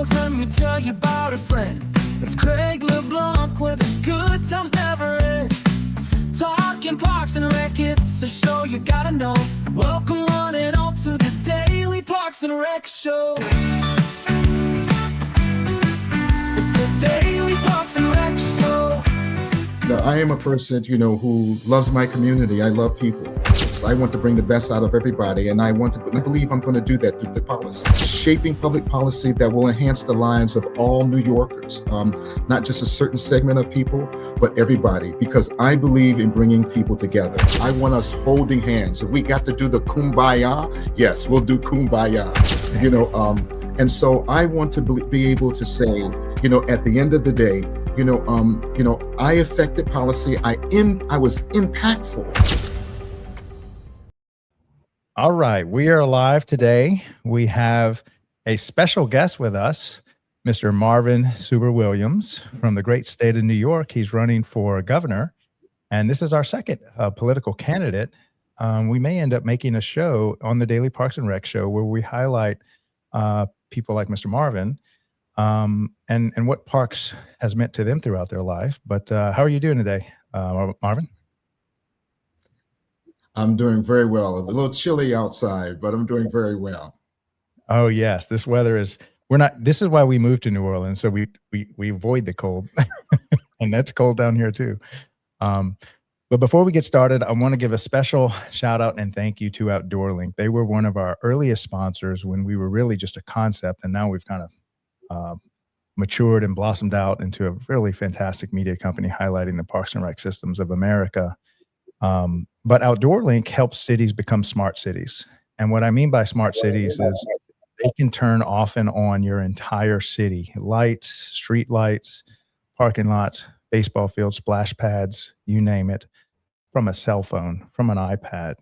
songs, let me tell you about a friend. It's Craig LeBlanc, where the good times never end. Talking Parks and Rec, it's a show you gotta know. Welcome one and all to the Daily Parks and Rec Show. It's the Daily Parks and Rec Show. I am a person, who loves my community. I love people. So I want to bring the best out of everybody, and I believe I'm going to do that through the policy. Shaping public policy that will enhance the lives of all New Yorkers, not just a certain segment of people, but everybody, because I believe in bringing people together. I want us holding hands. If we got to do the kumbaya, yes, we'll do kumbaya, and so I want to be able to say, at the end of the day, I affected policy. I was impactful. All right, we are live today. We have a special guest with us, Mr. Marvin Suber-Williams from the great state of New York. He's running for governor, and this is our second political candidate. We may end up making a show on the Daily Parks and Rec Show where we highlight people like Mr. Marvin and what parks has meant to them throughout their life. But how are you doing today, Marvin? I'm doing very well. A little chilly outside, but I'm doing very well. Oh yes, this weather is. This is why we moved to New Orleans, so we avoid the cold, and that's cold down here too. But before we get started, I want to give a special shout out and thank you to Outdoor Link. They were one of our earliest sponsors when we were really just a concept, and now we've kind of matured and blossomed out into a really fantastic media company highlighting the Parks and Rec systems of America. But Outdoor Link helps cities become smart cities. And what I mean by smart cities is they can turn off and on your entire city. Lights, street lights, parking lots, baseball fields, splash pads, you name it, from a cell phone, from an iPad.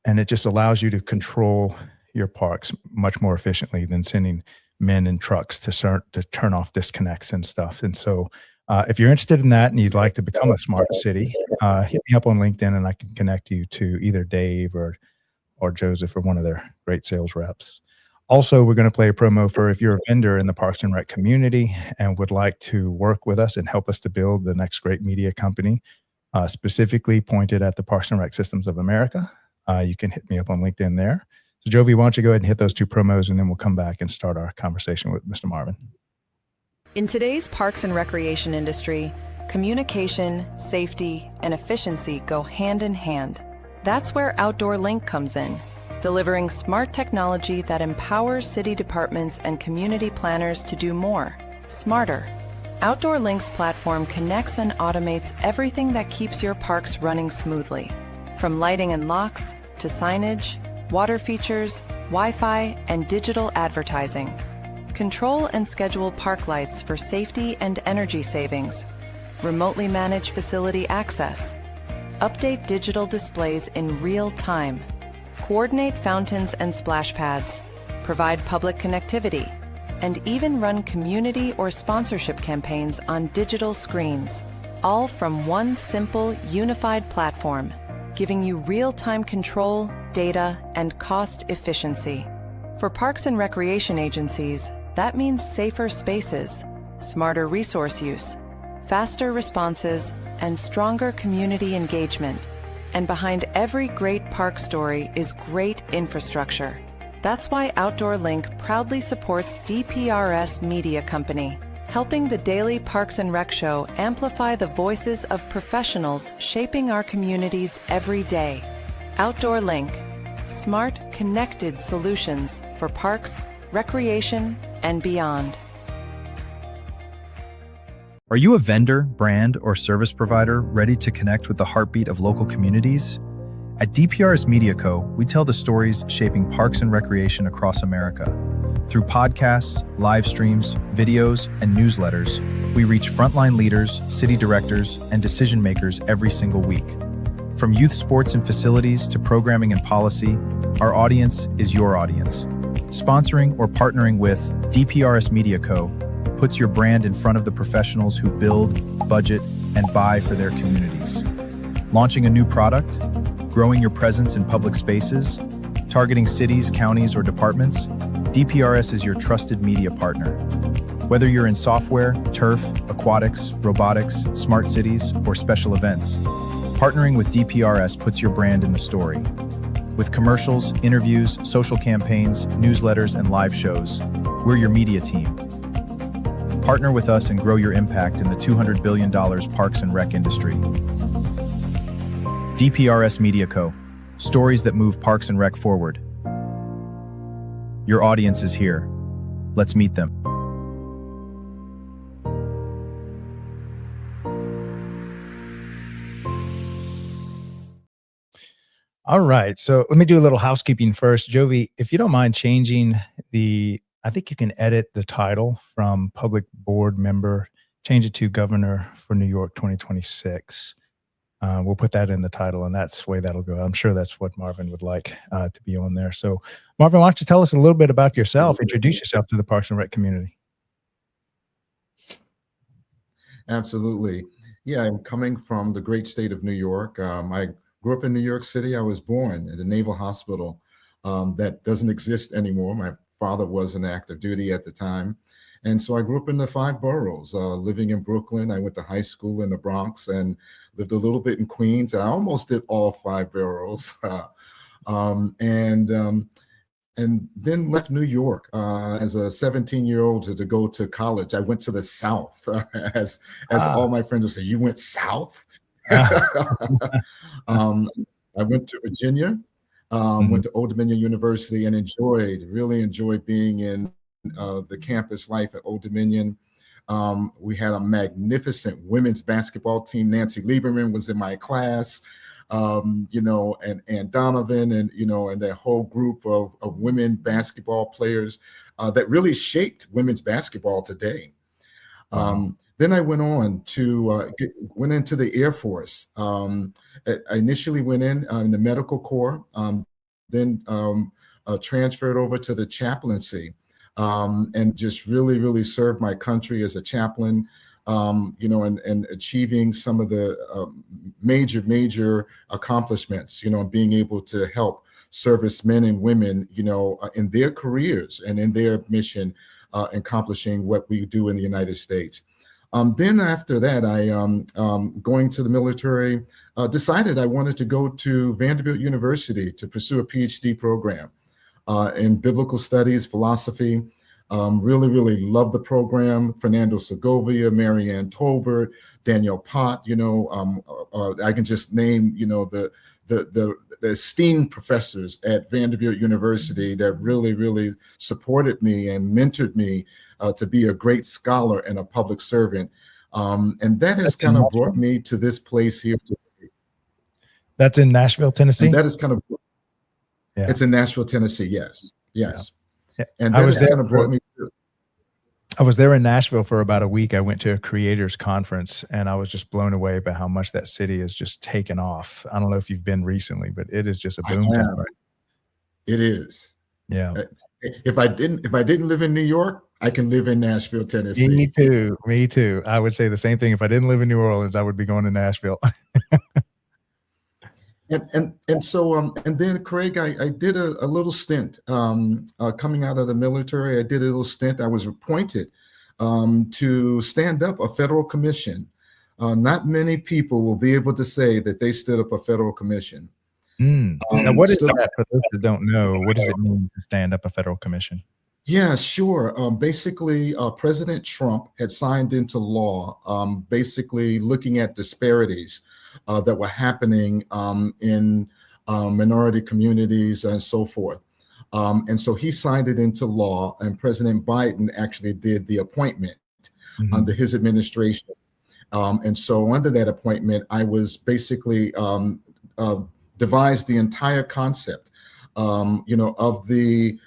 And it just allows you to control your parks much more efficiently than sending men in trucks to turn off disconnects and stuff. And so if you're interested in that and you'd like to become a smart city, hit me up on LinkedIn and I can connect you to either Dave or Joseph or one of their great sales reps. Also, we're going to play a promo for if you're a vendor in the Parks and Rec community and would like to work with us and help us to build the next great media company, specifically pointed at the Parks and Rec systems of America. You can hit me up on LinkedIn there. So Jovi, why don't you go ahead and hit those two promos and then we'll come back and start our conversation with Mr. Marvin. In today's parks and recreation industry, communication, safety, and efficiency go hand in hand. That's where Outdoor Link comes in, delivering smart technology that empowers city departments and community planners to do more, smarter. Outdoor Link's platform connects and automates everything that keeps your parks running smoothly, from lighting and locks to signage, water features, Wi-Fi, and digital advertising. Control and schedule park lights for safety and energy savings. Remotely manage facility access. Update digital displays in real time. Coordinate fountains and splash pads. Provide public connectivity. And even run community or sponsorship campaigns on digital screens. All from one simple, unified platform, giving you real-time control, data, and cost efficiency. For parks and recreation agencies, that means safer spaces, smarter resource use, faster responses, and stronger community engagement. And behind every great park story is great infrastructure. That's why Outdoor Link proudly supports DPRS Media Company, helping the Daily Parks and Rec Show amplify the voices of professionals shaping our communities every day. Outdoor Link, smart, connected solutions for parks, recreation, and beyond. Are you a vendor, brand, or service provider ready to connect with the heartbeat of local communities? At DPRS Media Co., we tell the stories shaping parks and recreation across America. Through podcasts, live streams, videos, and newsletters, we reach frontline leaders, city directors, and decision makers every single week. From youth sports and facilities to programming and policy, our audience is your audience. Sponsoring or partnering with DPRS Media Co. puts your brand in front of the professionals who build, budget, and buy for their communities. Launching a new product, growing your presence in public spaces, targeting cities, counties, or departments, DPRS is your trusted media partner. Whether you're in software, turf, aquatics, robotics, smart cities, or special events, partnering with DPRS puts your brand in the story. With commercials, interviews, social campaigns, newsletters, and live shows, we're your media team. Partner with us and grow your impact in the $200 billion Parks and Rec industry. DPRS Media Co. Stories that move Parks and Rec forward. Your audience is here. Let's meet them. All right. So let me do a little housekeeping first. Jovi, if you don't mind changing I think you can edit the title from public board member, change it to Governor for New York 2026. We'll put that in the title, and that's the way that'll go. I'm sure that's what Marvin would like to be on there. So Marvin, why don't you tell us a little bit about yourself, introduce yourself to the Parks and Rec community. Absolutely. Yeah, I'm coming from the great state of New York. I grew up in New York City. I was born at a naval hospital that doesn't exist anymore. My father was in active duty at the time. And so I grew up in the 5 boroughs, living in Brooklyn. I went to high school in the Bronx and lived a little bit in Queens. I almost did all 5 boroughs. And then left New York as a 17-year-old to go to college. I went to the South, as all my friends would say, "You went South?" I went to Virginia, went to Old Dominion University, and really enjoyed being in the campus life at Old Dominion. We had a magnificent women's basketball team. Nancy Lieberman was in my class. And Donovan and that whole group of women basketball players that really shaped women's basketball today. Then I went on to went into the Air Force. I initially went in the medical corps, then transferred over to the chaplaincy, and just really served my country as a chaplain. And achieving some of the major accomplishments, being able to help servicemen and women, in their careers and in their mission, accomplishing what we do in the United States. Then after that, I, going to the military, decided I wanted to go to Vanderbilt University to pursue a PhD program in biblical studies, philosophy. Really loved the program. Fernando Segovia, Marianne Tolbert, Daniel Pott. I can just name the esteemed professors at Vanderbilt University that really supported me and mentored me to be a great scholar and a public servant. And that has kind of brought me to this place here today. That's in Nashville, Tennessee. And that is kind of it's in Nashville, Tennessee. Yes. Yeah. And that has kind of brought me. I was there in Nashville for about a week. I went to a creators conference, and I was just blown away by how much that city has just taken off. I don't know if you've been recently, but it is just a boom town. It is. Yeah. If I didn't live in New York, I can live in Nashville, Tennessee. Me too. I would say the same thing. If I didn't live in New Orleans, I would be going to Nashville. And so then Craig, I did a little stint coming out of the military. I did a little stint. I was appointed to stand up a federal commission. Not many people will be able to say that they stood up a federal commission. Now, what is that for those that don't know? What does it mean to stand up a federal commission? Yeah, sure. Basically, President Trump had signed into law, basically looking at disparities that were happening in minority communities and so forth. And so he signed it into law, and President Biden actually did the appointment under his administration. And so under that appointment, I was basically devised the entire concept, of the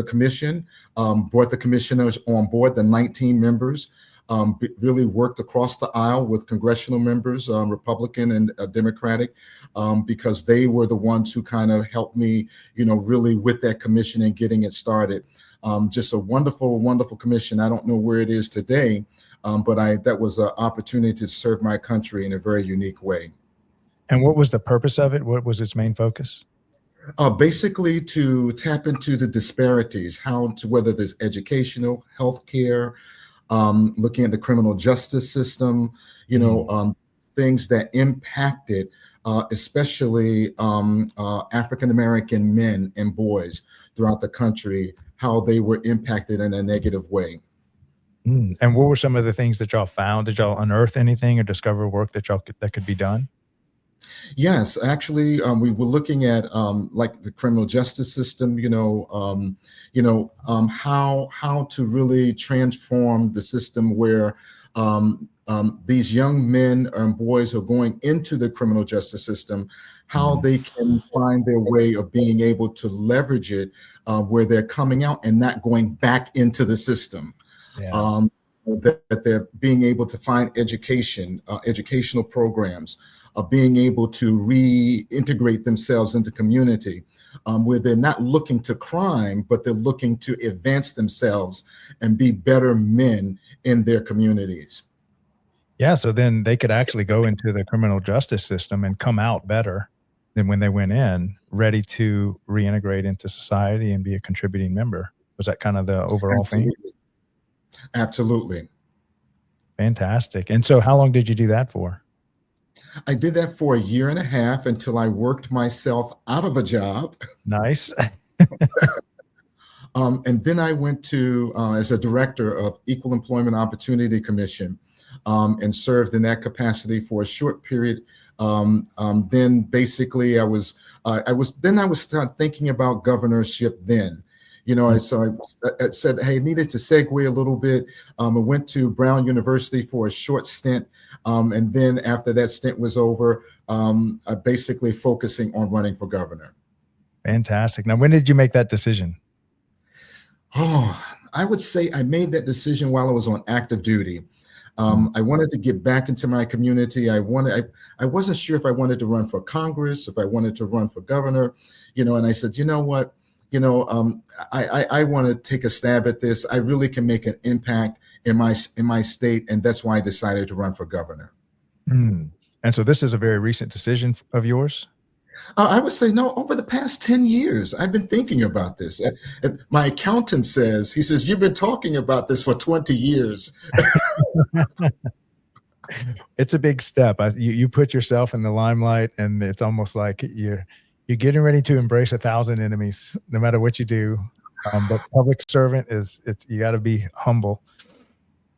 commission, brought the commissioners on board, the 19 members, really worked across the aisle with congressional members, Republican and Democratic, because they were the ones who kind of helped me, really with that commission and getting it started. Just a wonderful commission. I don't know where it is today, but that was an opportunity to serve my country in a very unique way. And what was the purpose of it? What was its main focus? Basically, to tap into the disparities, how to whether there's educational, healthcare, looking at the criminal justice system, things that impacted, especially African American men and boys throughout the country, how they were impacted in a negative way. And what were some of the things that y'all found? Did y'all unearth anything or discover work that that could be done? Yes, actually, we were looking at like the criminal justice system. How to really transform the system where these young men and boys who are going into the criminal justice system, how they can find their way of being able to leverage it where they're coming out and not going back into the system. Yeah. That they're being able to find educational programs, being able to reintegrate themselves into community, where they're not looking to crime, but they're looking to advance themselves and be better men in their communities. Yeah. So then they could actually go into the criminal justice system and come out better than when they went in, ready to reintegrate into society and be a contributing member. Was that kind of the overall thing? Absolutely. Fantastic. And so how long did you do that for? I did that for a year and a half until I worked myself out of a job. Nice. And then I went to, as a director of Equal Employment Opportunity Commission, and served in that capacity for a short period. Then basically I was start thinking about governorship then. I said, hey, needed to segue a little bit. I went to Brown University for a short stint. And then after that stint was over, basically focusing on running for governor. Fantastic. Now, when did you make that decision? Oh, I would say I made that decision while I was on active duty. I wanted to get back into my community. I wasn't sure if I wanted to run for Congress, if I wanted to run for governor, and I said, you know what? I want to take a stab at this. I really can make an impact in my state, and that's why I decided to run for governor. And so this is a very recent decision of yours? I would say no. Over the past 10 years, I've been thinking about this. My accountant says, you've been talking about this for 20 years. It's a big step. You put yourself in the limelight, and it's almost like you're getting ready to embrace 1,000 enemies, no matter what you do. But public servant you got to be humble.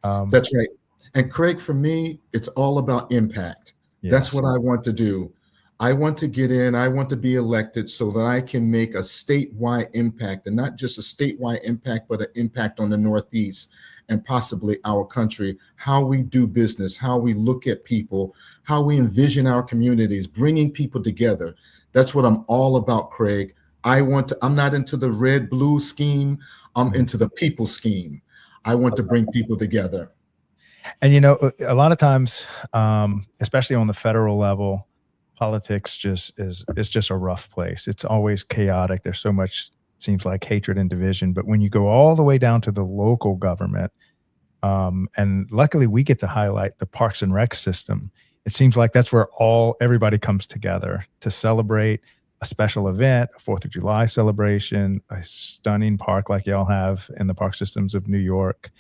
That's right. And Craig, for me, it's all about impact. Yes. That's what I want to do. I want to get in. I want to be elected so that I can make a statewide impact, and not just a statewide impact, but an impact on the Northeast and possibly our country, how we do business, how we look at people, how we envision our communities, bringing people together. That's what I'm all about, Craig. I'm not into the red, blue scheme. I'm into the people scheme. I want to bring people together. And, a lot of times, especially on the federal level, politics is just a rough place. It's always chaotic. There's so much, seems like, hatred and division. But when you go all the way down to the local government, and luckily we get to highlight the Parks and Rec system, it seems like that's where everybody comes together to celebrate a special event, a 4th of July celebration, a stunning park like y'all have in the park systems of New York.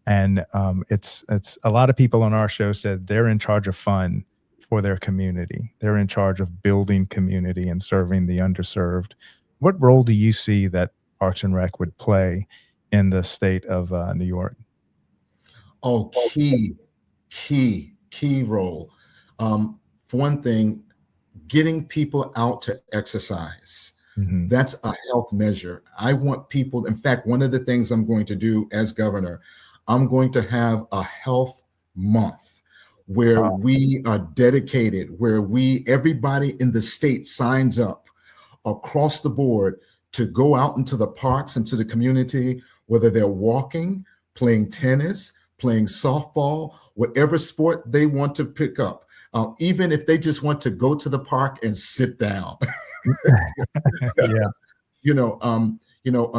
And it's a lot of people on our show said they're in charge of fun for their community. They're in charge of building community and serving the underserved. What role do you see that Parks and Rec would play in the state of New York? Oh, key role. For one thing, getting people out to exercise. Mm-hmm. That's a health measure. I want people, in fact, one of the things I'm going to do as governor, I'm going to have a health month where we are dedicated, where everybody in the state signs up across the board to go out into the parks, into the community, whether they're walking, playing tennis, playing softball, whatever sport they want to pick up. Even if they just want to go to the park and sit down. Yeah.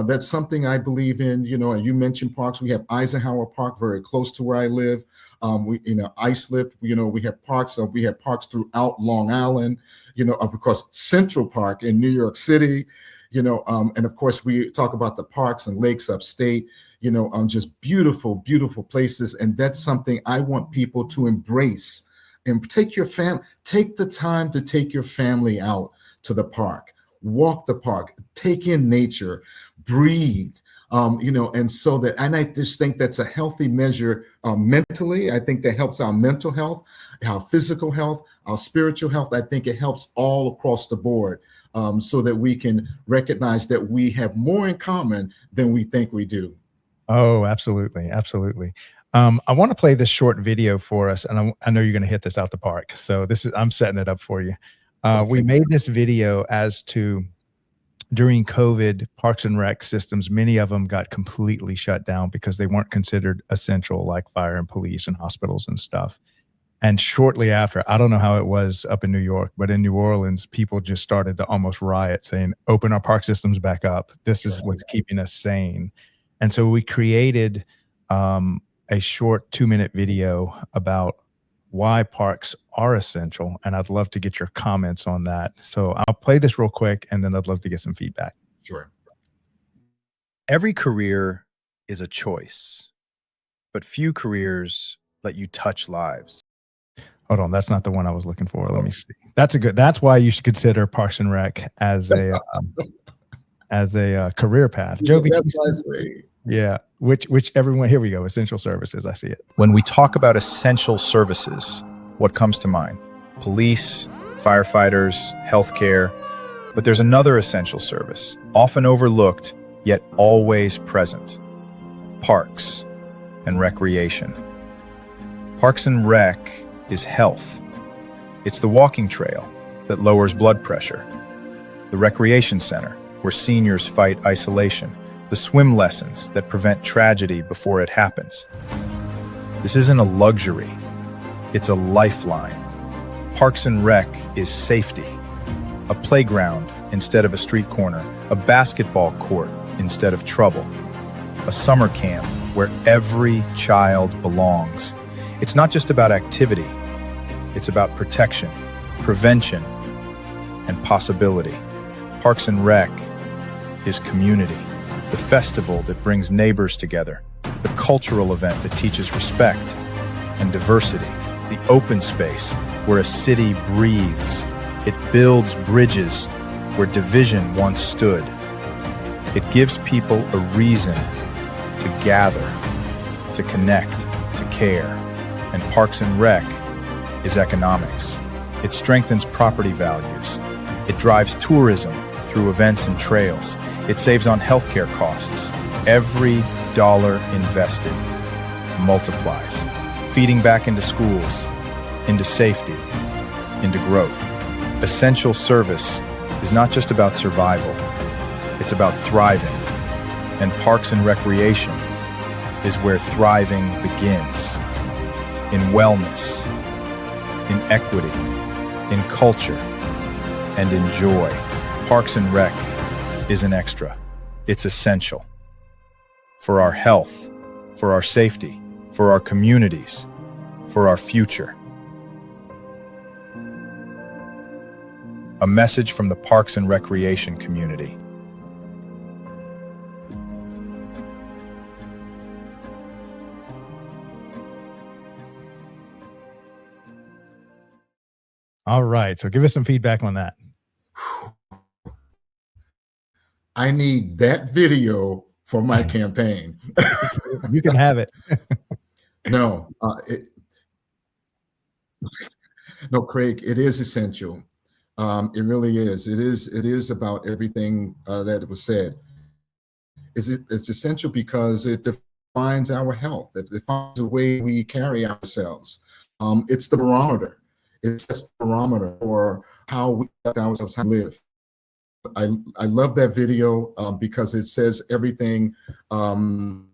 That's something I believe in, and you mentioned parks. We have Eisenhower Park very close to where I live. We, Islip, we have parks. We have parks throughout Long Island, of course, Central Park in New York City, and of course, we talk about the parks and lakes upstate, just beautiful, beautiful places. And that's something I want people to embrace. And take the time to take your family out to the park, walk the park, take in nature, breathe, and I just think that's a healthy measure mentally. I think that helps our mental health, our physical health, our spiritual health. I think it helps all across the board, so that we can recognize that we have more in common than we think we do. Oh, absolutely. Absolutely. I want to play this short video for us, and I know you're going to hit this out the park. So I'm setting it up for you. We made this video as to during COVID, Parks and Rec systems, many of them got completely shut down because they weren't considered essential, like fire and police and hospitals and stuff. And shortly after, I don't know how it was up in New York, but in New Orleans, people just started to almost riot saying, open our park systems back up. This is what's keeping us sane. And so we created a short 2-minute video about why parks are essential. And I'd love to get your comments on that. So I'll play this real quick, and then I'd love to get some feedback. Sure. Every career is a choice, but few careers let you touch lives. Hold on, that's not the one I was looking for. Let me see. That's why you should consider Parks and Rec as a career path. Jovi, that's what I say. Yeah, which everyone, here we go, essential services, I see it. When we talk about essential services, what comes to mind? Police, firefighters, healthcare. But there's another essential service, often overlooked, yet always present. Parks and recreation. Parks and Rec is health. It's the walking trail that lowers blood pressure. The recreation center where seniors fight isolation. The swim lessons that prevent tragedy before it happens. This isn't a luxury, it's a lifeline. Parks and Rec is safety. A playground instead of a street corner, a basketball court instead of trouble, a summer camp where every child belongs. It's not just about activity, it's about protection, prevention, and possibility. Parks and Rec is community. The festival that brings neighbors together, the cultural event that teaches respect and diversity, the open space where a city breathes. It builds bridges where division once stood. It gives people a reason to gather, to connect, to care. And Parks and Rec is economics. It strengthens property values. It drives tourism through events and trails. It saves on healthcare costs. Every dollar invested multiplies, feeding back into schools, into safety, into growth. Essential service is not just about survival, it's about thriving. And Parks and Recreation is where thriving begins. In wellness, in equity, in culture, and in joy. Parks and Rec isn't extra, it's essential. For our health, for our safety, for our communities, for our future. A message from the Parks and Recreation community. All right, so give us some feedback on that. I need that video for my campaign. You can have it. No, no, Craig, it is essential. It really is. It is about everything that was said. It's essential because it defines our health. It defines the way we carry ourselves. It's the barometer. It's the barometer for how we let ourselves live. I love that video because it says everything about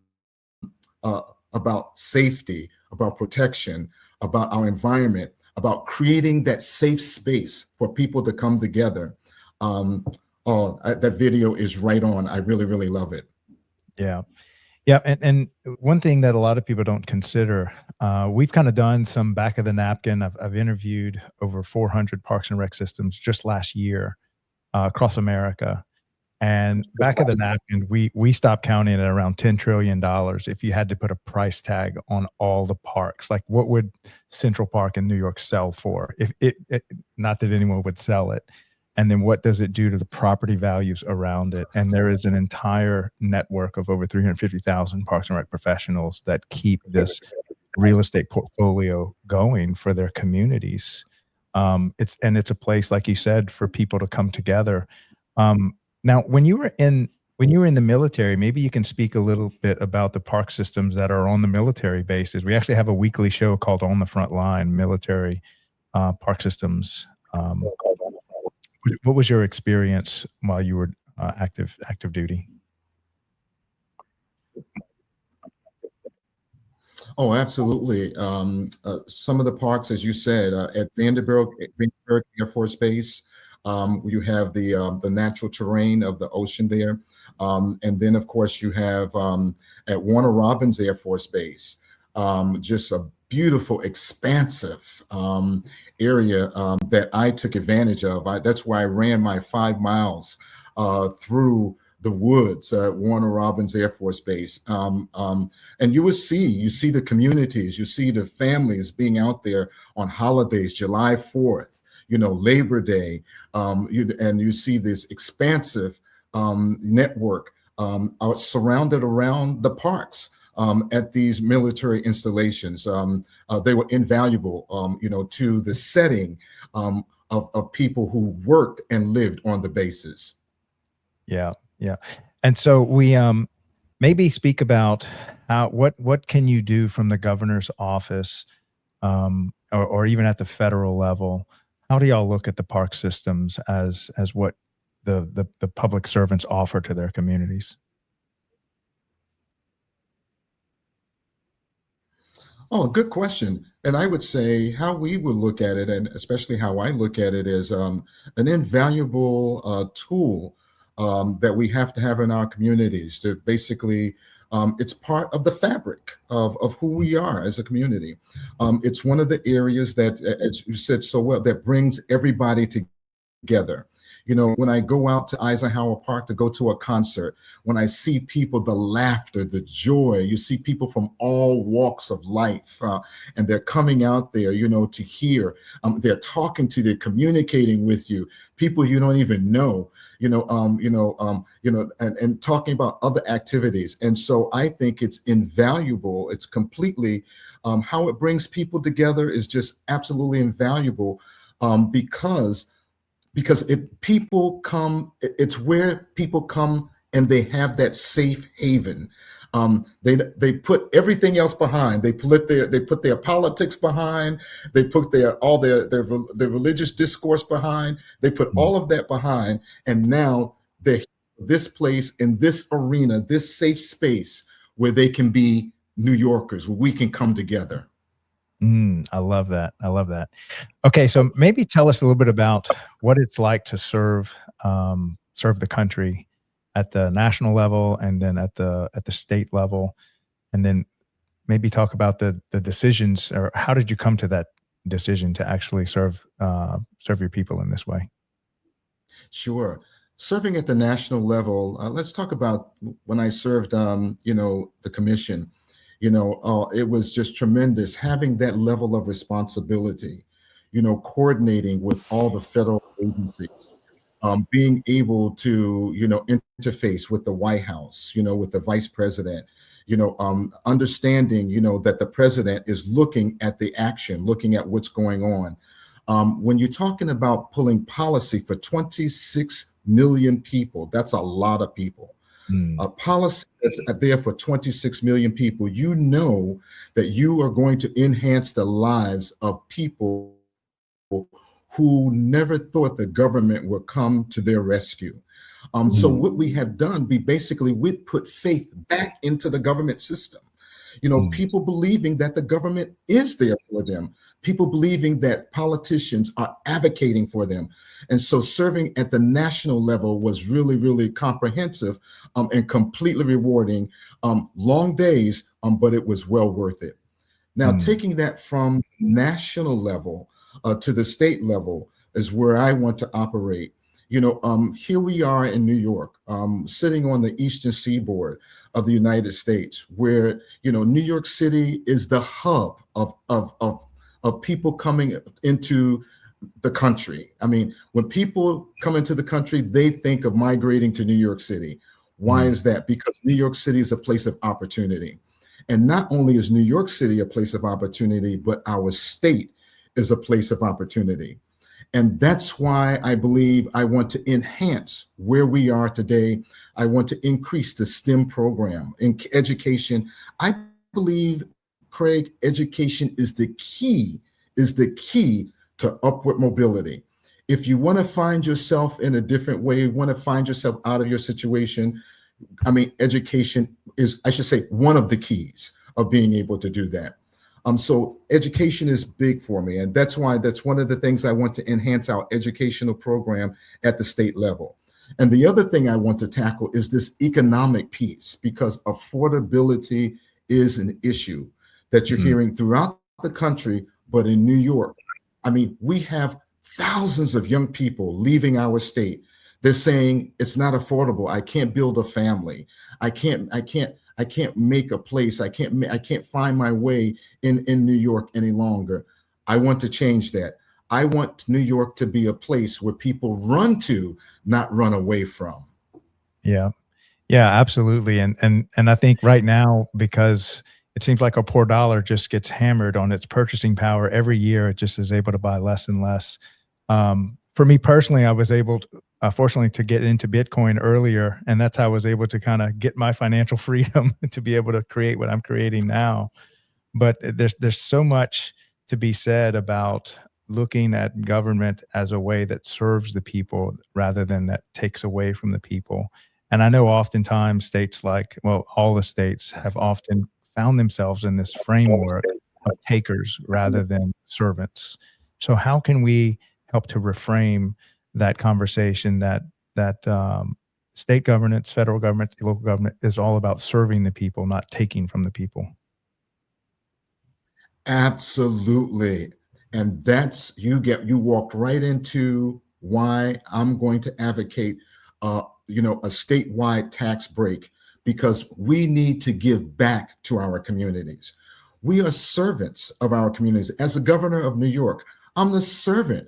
safety, about protection, about our environment, about creating that safe space for people to come together. That video is right on. I really, really love it. Yeah. Yeah, and one thing that a lot of people don't consider, we've kind of done some back of the napkin. I've interviewed over 400 Parks and Rec systems just last year across America. And back of the napkin, we stopped counting at around $10 trillion if you had to put a price tag on all the parks. Like, what would Central Park in New York sell for? If not that anyone would sell it. And then what does it do to the property values around it? And there is an entire network of over 350,000 Parks and Rec professionals that keep this real estate portfolio going for their communities. It's a place, like you said, for people to come together. Now, when you were in the military, maybe you can speak a little bit about the park systems that are on the military bases. We actually have a weekly show called On the Front Line, Military Park Systems. What was your experience while you were active duty? Oh, absolutely. Some of the parks, as you said, at Vandenberg Air Force Base, you have the natural terrain of the ocean there. And then, of course, you have at Warner Robins Air Force Base, just a beautiful, expansive area that I took advantage of. That's why I ran my 5 miles through the woods at Warner Robins Air Force Base. And you see the communities, you see the families being out there on holidays, July 4th, Labor Day, and you see this expansive network surrounded around the parks at these military installations. They were invaluable, to the setting of people who worked and lived on the bases. Yeah. Yeah. And so we maybe speak about what can you do from the governor's office or even at the federal level? How do y'all look at the park systems as what the public servants offer to their communities? Oh, good question. And I would say how we would look at it, and especially how I look at it, is an invaluable tool that we have to have in our communities to basically, it's part of the fabric of who we are as a community. It's one of the areas that, as you said so well, that brings everybody together. When I go out to Eisenhower Park to go to a concert, when I see people, the laughter, the joy, you see people from all walks of life, and they're coming out there, to hear. They're talking to, they're communicating with you, people you don't even know, and talking about other activities. And so I think it's invaluable. It's completely how it brings people together is just absolutely invaluable because it's where people come and they have that safe haven. They put everything else behind. They put their politics behind. They put their religious discourse behind. They put all of that behind, and now they're this place in this arena, this safe space where they can be New Yorkers, where we can come together. I love that. I love that. Okay, so maybe tell us a little bit about what it's like to serve the country at the national level and then at the state level, and then maybe talk about the decisions, or how did you come to that decision to actually serve your people in this way? Sure. Serving at the national level, let's talk about when I served, the commission. It was just tremendous having that level of responsibility, coordinating with all the federal agencies, being able to, interface with the White House, with the vice president, understanding, that the president is looking at the action, looking at what's going on. When you're talking about pulling policy for 26 million people, that's a lot of people. A policy that's there for 26 million people, that you are going to enhance the lives of people who never thought the government would come to their rescue. So what we have done, we put faith back into the government system. People believing that the government is there for them. people believing that politicians are advocating for them. And so serving at the national level was really, really comprehensive and completely rewarding. Long days, but it was well worth it. Now, taking that from national level to the state level is where I want to operate. Here we are in New York, sitting on the eastern seaboard of the United States, where New York City is the hub of people coming into the country. I mean, when people come into the country, they think of migrating to New York City. Why is that? Because New York City is a place of opportunity. And not only is New York City a place of opportunity, but our state is a place of opportunity. And that's why I believe I want to enhance where we are today. I want to increase the STEM program in education. I believe, Craig, education is the key to upward mobility. If you want to find yourself in a different way, want to find yourself out of your situation, I mean, education is, I should say, one of the keys of being able to do that. So education is big for me. And that's why that's one of the things I want to enhance our educational program at the state level. And the other thing I want to tackle is this economic piece, because affordability is an issue that you're hearing throughout the country, but in New York, I mean, we have thousands of young people leaving our state. They're saying it's not affordable. I can't build a family. I can't make a place. I can't find my way in New York any longer. I want to change that. I want New York to be a place where people run to, not run away from. Yeah. Yeah, absolutely. And I think right now, because it seems like a poor dollar just gets hammered on its purchasing power every year, it just is able to buy less and less. For me personally, I was able to, fortunately, to get into Bitcoin earlier, and that's how I was able to kind of get my financial freedom to be able to create what I'm creating now. But there's so much to be said about looking at government as a way that serves the people rather than that takes away from the people. And I know oftentimes states all the states have often found themselves in this framework of takers rather than servants. So how can we help to reframe that conversation that state governance, federal government, local government is all about serving the people, not taking from the people? Absolutely. And that's, you walked right into why I'm going to advocate a statewide tax break, because we need to give back to our communities. We are servants of our communities. As the governor of New York, I'm the servant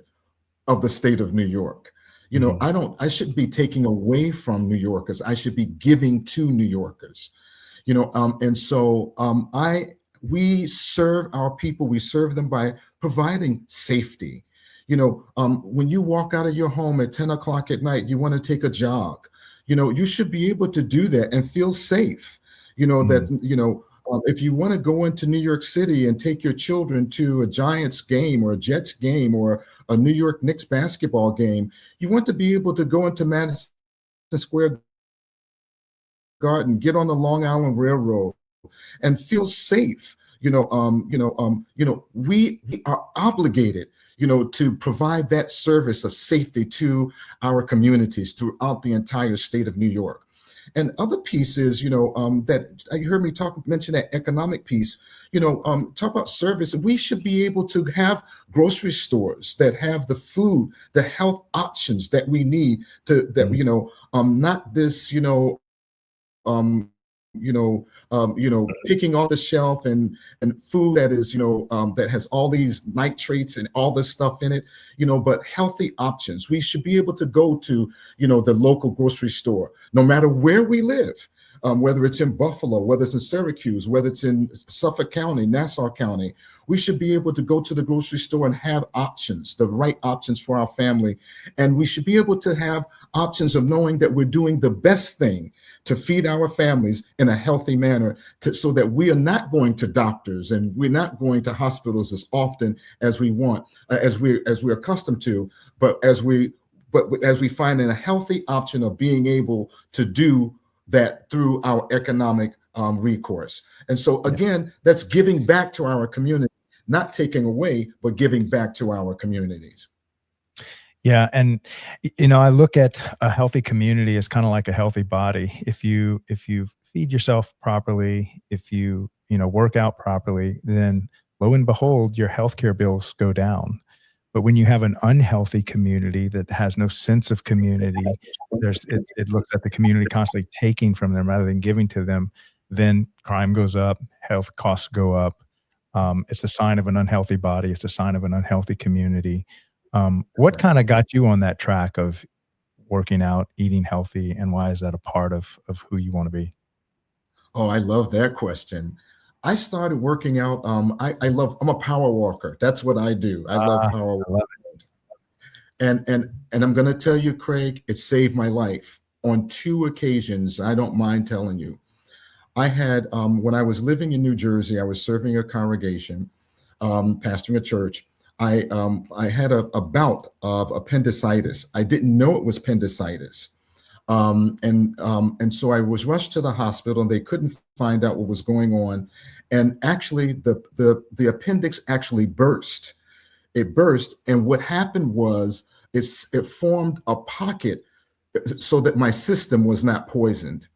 of the state of New York. I shouldn't be taking away from New Yorkers. I should be giving to New Yorkers. We serve our people. We serve them by providing safety. When you walk out of your home at 10 o'clock at night, you want to take a jog. You should be able to do that and feel safe. If you want to go into New York City and take your children to a Giants game or a Jets game or a New York Knicks basketball game, you want to be able to go into Madison Square Garden, get on the Long Island Railroad, and feel safe. We are obligated, to provide that service of safety to our communities throughout the entire state of New York. And other pieces, that you heard me mention that economic piece, talk about service. We should be able to have grocery stores that have the food, the health options that we need not this, picking off the shelf and food that is, that has all these nitrates and all this stuff in it, but healthy options. We should be able to go to, the local grocery store, no matter where we live, whether it's in Buffalo, whether it's in Syracuse, whether it's in Suffolk County, Nassau County. We should be able to go to the grocery store and have options, the right options for our family. And we should be able to have options of knowing that we're doing the best thing to feed our families in a healthy manner, so that we are not going to doctors and we're not going to hospitals as often as we want, as we're accustomed to, but as we find in a healthy option of being able to do that through our economic recourse. And so again, that's giving back to our community, not taking away, but giving back to our communities. Yeah. And, I look at a healthy community as kind of like a healthy body. If you feed yourself properly, if you, work out properly, then lo and behold, your healthcare bills go down. But when you have an unhealthy community that has no sense of community, it looks at the community constantly taking from them rather than giving to them, then crime goes up, health costs go up. It's a sign of an unhealthy body. It's a sign of an unhealthy community. What kind of got you on that track of working out, eating healthy, and why is that a part of who you want to be? Oh, I love that question. I started working out. I'm a power walker. That's what I do. I love power walking. And I'm going to tell you, Craig, it saved my life on 2 occasions. I don't mind telling you. I had, when I was living in New Jersey, I was serving a congregation, pastoring a church. I had a bout of appendicitis. I didn't know it was appendicitis. And so I was rushed to the hospital and they couldn't find out what was going on. And actually the appendix actually burst. It burst. And what happened was it formed a pocket so that my system was not poisoned.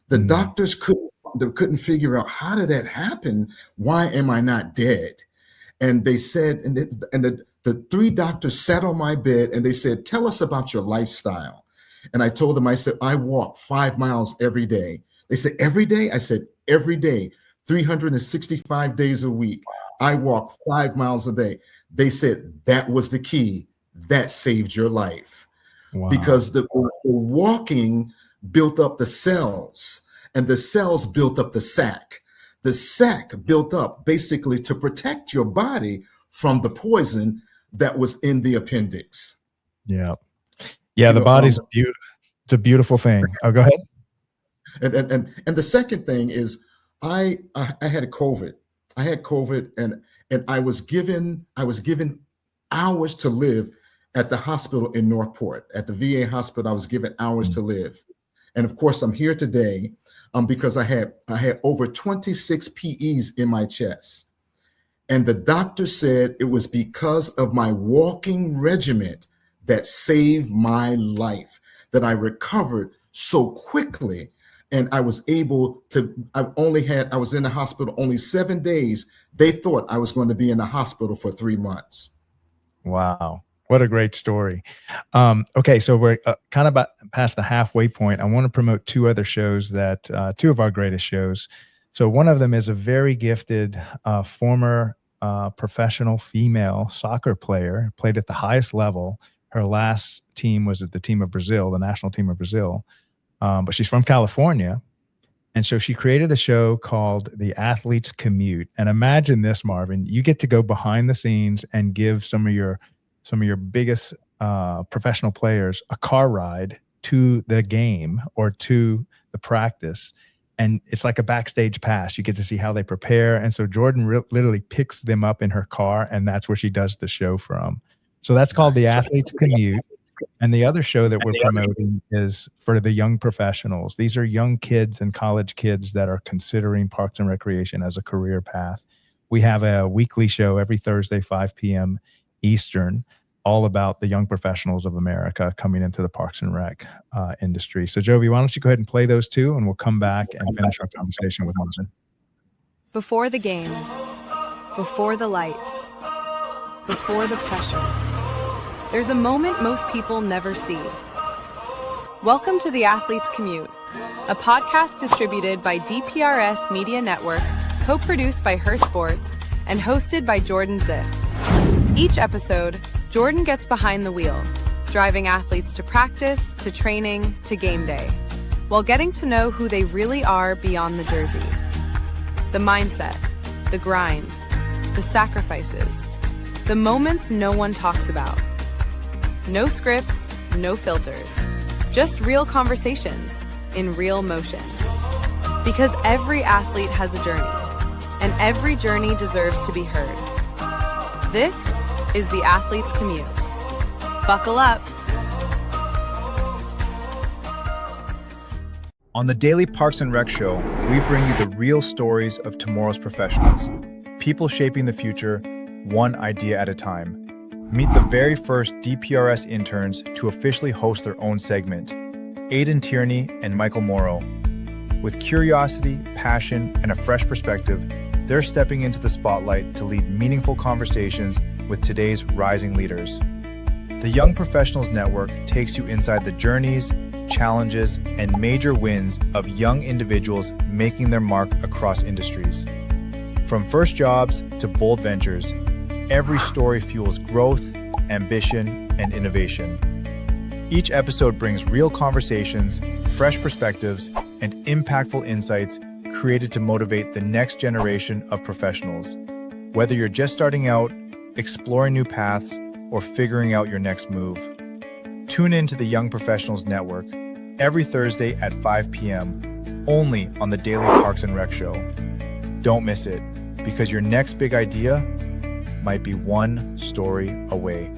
The doctors couldn't figure out, how did that happen? Why am I not dead? And they said, and the 3 doctors sat on my bed and they said, tell us about your lifestyle. And I told them, I said, I walk 5 miles every day. They said, every day? I said, every day, 365 days a week. I walk 5 miles a day. They said, that was the key. That saved your life. Wow. Because the walking built up the cells, and the cells built up the sac. The sac built up basically to protect your body from the poison that was in the appendix. Yeah. Yeah, the body's beautiful. It's a beautiful thing. Oh, go ahead. And the second thing is I had COVID. I had COVID and I was given hours to live at the hospital in Northport. At the VA hospital, I was given hours to live. And of course, I'm here today because I had over 26 PEs in my chest. And the doctor said it was because of my walking regimen that saved my life, that I recovered so quickly. And I was able to, I was in the hospital only 7 days. They thought I was going to be in the hospital for 3 months. Wow. What a great story. Okay, so we're kind of about past the halfway point. I want to promote 2 other shows that, 2 of our greatest shows. So one of them is a very gifted former professional female soccer player, played at the highest level. Her last team was at the team of Brazil, the national team of Brazil. But she's from California. And so she created a show called The Athlete's Commute. And imagine this, Marvin, you get to go behind the scenes and give some of your biggest professional players a car ride to the game or to the practice. And it's like a backstage pass. You get to see how they prepare. And so Jordan literally picks them up in her car, and that's where she does the show from. So that's called The Athlete's Commute. And the other show that we're promoting is for the young professionals. These are young kids and college kids that are considering Parks and Recreation as a career path. We have a weekly show every Thursday, 5 p.m. Eastern, all about the young professionals of America coming into the Parks and Rec industry. So, Jovi, why don't you go ahead and play those 2, and we'll come back and finish our conversation with Marvin. Before the game, before the lights, before the pressure, there's a moment most people never see. Welcome to The Athlete's Commute, a podcast distributed by DPRS Media Network, co-produced by Her Sports, and hosted by Jordan Ziff. Each episode, Jordan gets behind the wheel, driving athletes to practice, to training, to game day, while getting to know who they really are beyond the jersey. The mindset, the grind, the sacrifices, the moments no one talks about. No scripts, no filters, just real conversations in real motion. Because every athlete has a journey, and every journey deserves to be heard. This is The Athlete's Commute. Buckle up. On the Daily Parks and Rec Show, we bring you the real stories of tomorrow's professionals. People shaping the future, one idea at a time. Meet the very first DPRS interns to officially host their own segment, Aidan Tierney and Michael Morrow. With curiosity, passion, and a fresh perspective, they're stepping into the spotlight to lead meaningful conversations with today's rising leaders. The Young Professionals Network takes you inside the journeys, challenges, and major wins of young individuals making their mark across industries. From first jobs to bold ventures, every story fuels growth, ambition, and innovation. Each episode brings real conversations, fresh perspectives, and impactful insights created to motivate the next generation of professionals. Whether you're just starting out, exploring new paths, or figuring out your next move. Tune in to the Young Professionals Network every Thursday at 5 p.m. only on the Daily Parks and Rec Show. Don't miss it, because your next big idea might be one story away.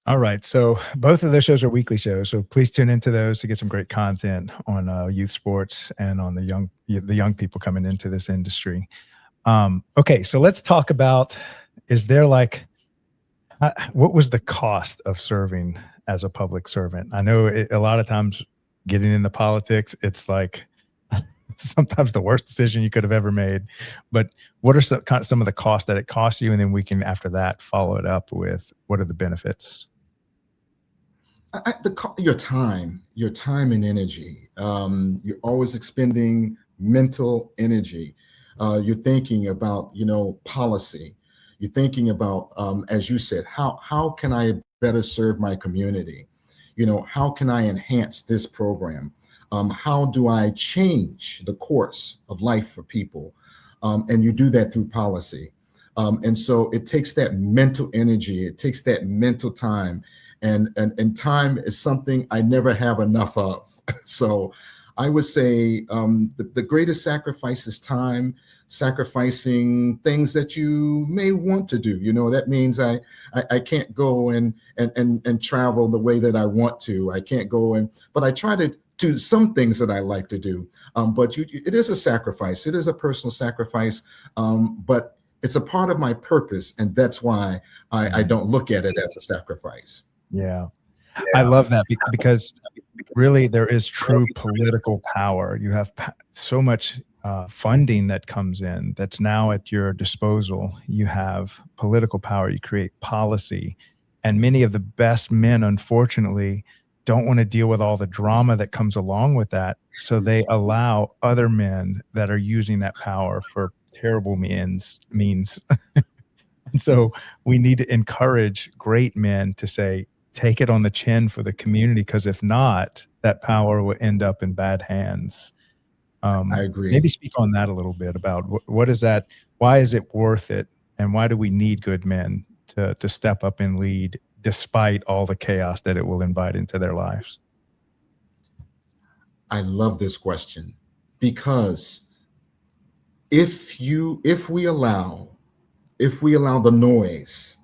All right. So both of those shows are weekly shows. So please tune into those to get some great content on youth sports and on the young people coming into this industry. Okay. So let's talk about, what was the cost of serving as a public servant? I know a lot of times getting into politics, it's like sometimes the worst decision you could have ever made. But what are some of the costs that it cost you? And then we can, after that, follow it up with what are the benefits? Your time and energy. You're always expending mental energy. You're thinking about, policy. You're thinking about, as you said, how can I better serve my community? How can I enhance this program? How do I change the course of life for people? And you do that through policy. And so it takes that mental energy. It takes that mental time. And time is something I never have enough of. So I would say the greatest sacrifice is time, sacrificing things that you may want to do. That means I can't go and travel the way that I want to. I can't go but I try to do some things that I like to do. But it is a sacrifice. It is a personal sacrifice. But it's a part of my purpose. And that's why I don't look at it as a sacrifice. Yeah. I love that because really there is true political power. You have so much funding that comes in that's now at your disposal. You have political power. You create policy. And many of the best men, unfortunately, don't want to deal with all the drama that comes along with that. So they allow other men that are using that power for terrible means. And so we need to encourage great men to say, take it on the chin for the community, because if not, that power will end up in bad hands. I agree. Maybe speak on that a little bit about what is that? Why is it worth it? And why do we need good men to step up and lead despite all the chaos that it will invite into their lives? I love this question because if we allow the noise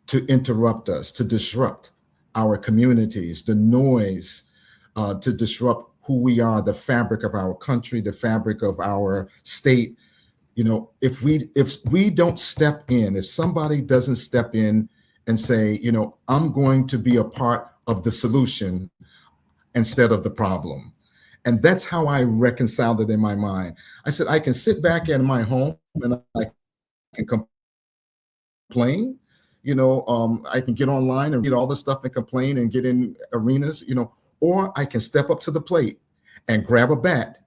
to interrupt us, to disrupt our communities, the noise to disrupt who we are, the fabric of our country, the fabric of our state. If we don't step in, if somebody doesn't step in and say, I'm going to be a part of the solution instead of the problem. And that's how I reconciled it in my mind. I said, I can sit back in my home and I can complain. I can get online and read all this stuff and complain and get in arenas, or I can step up to the plate and grab a bat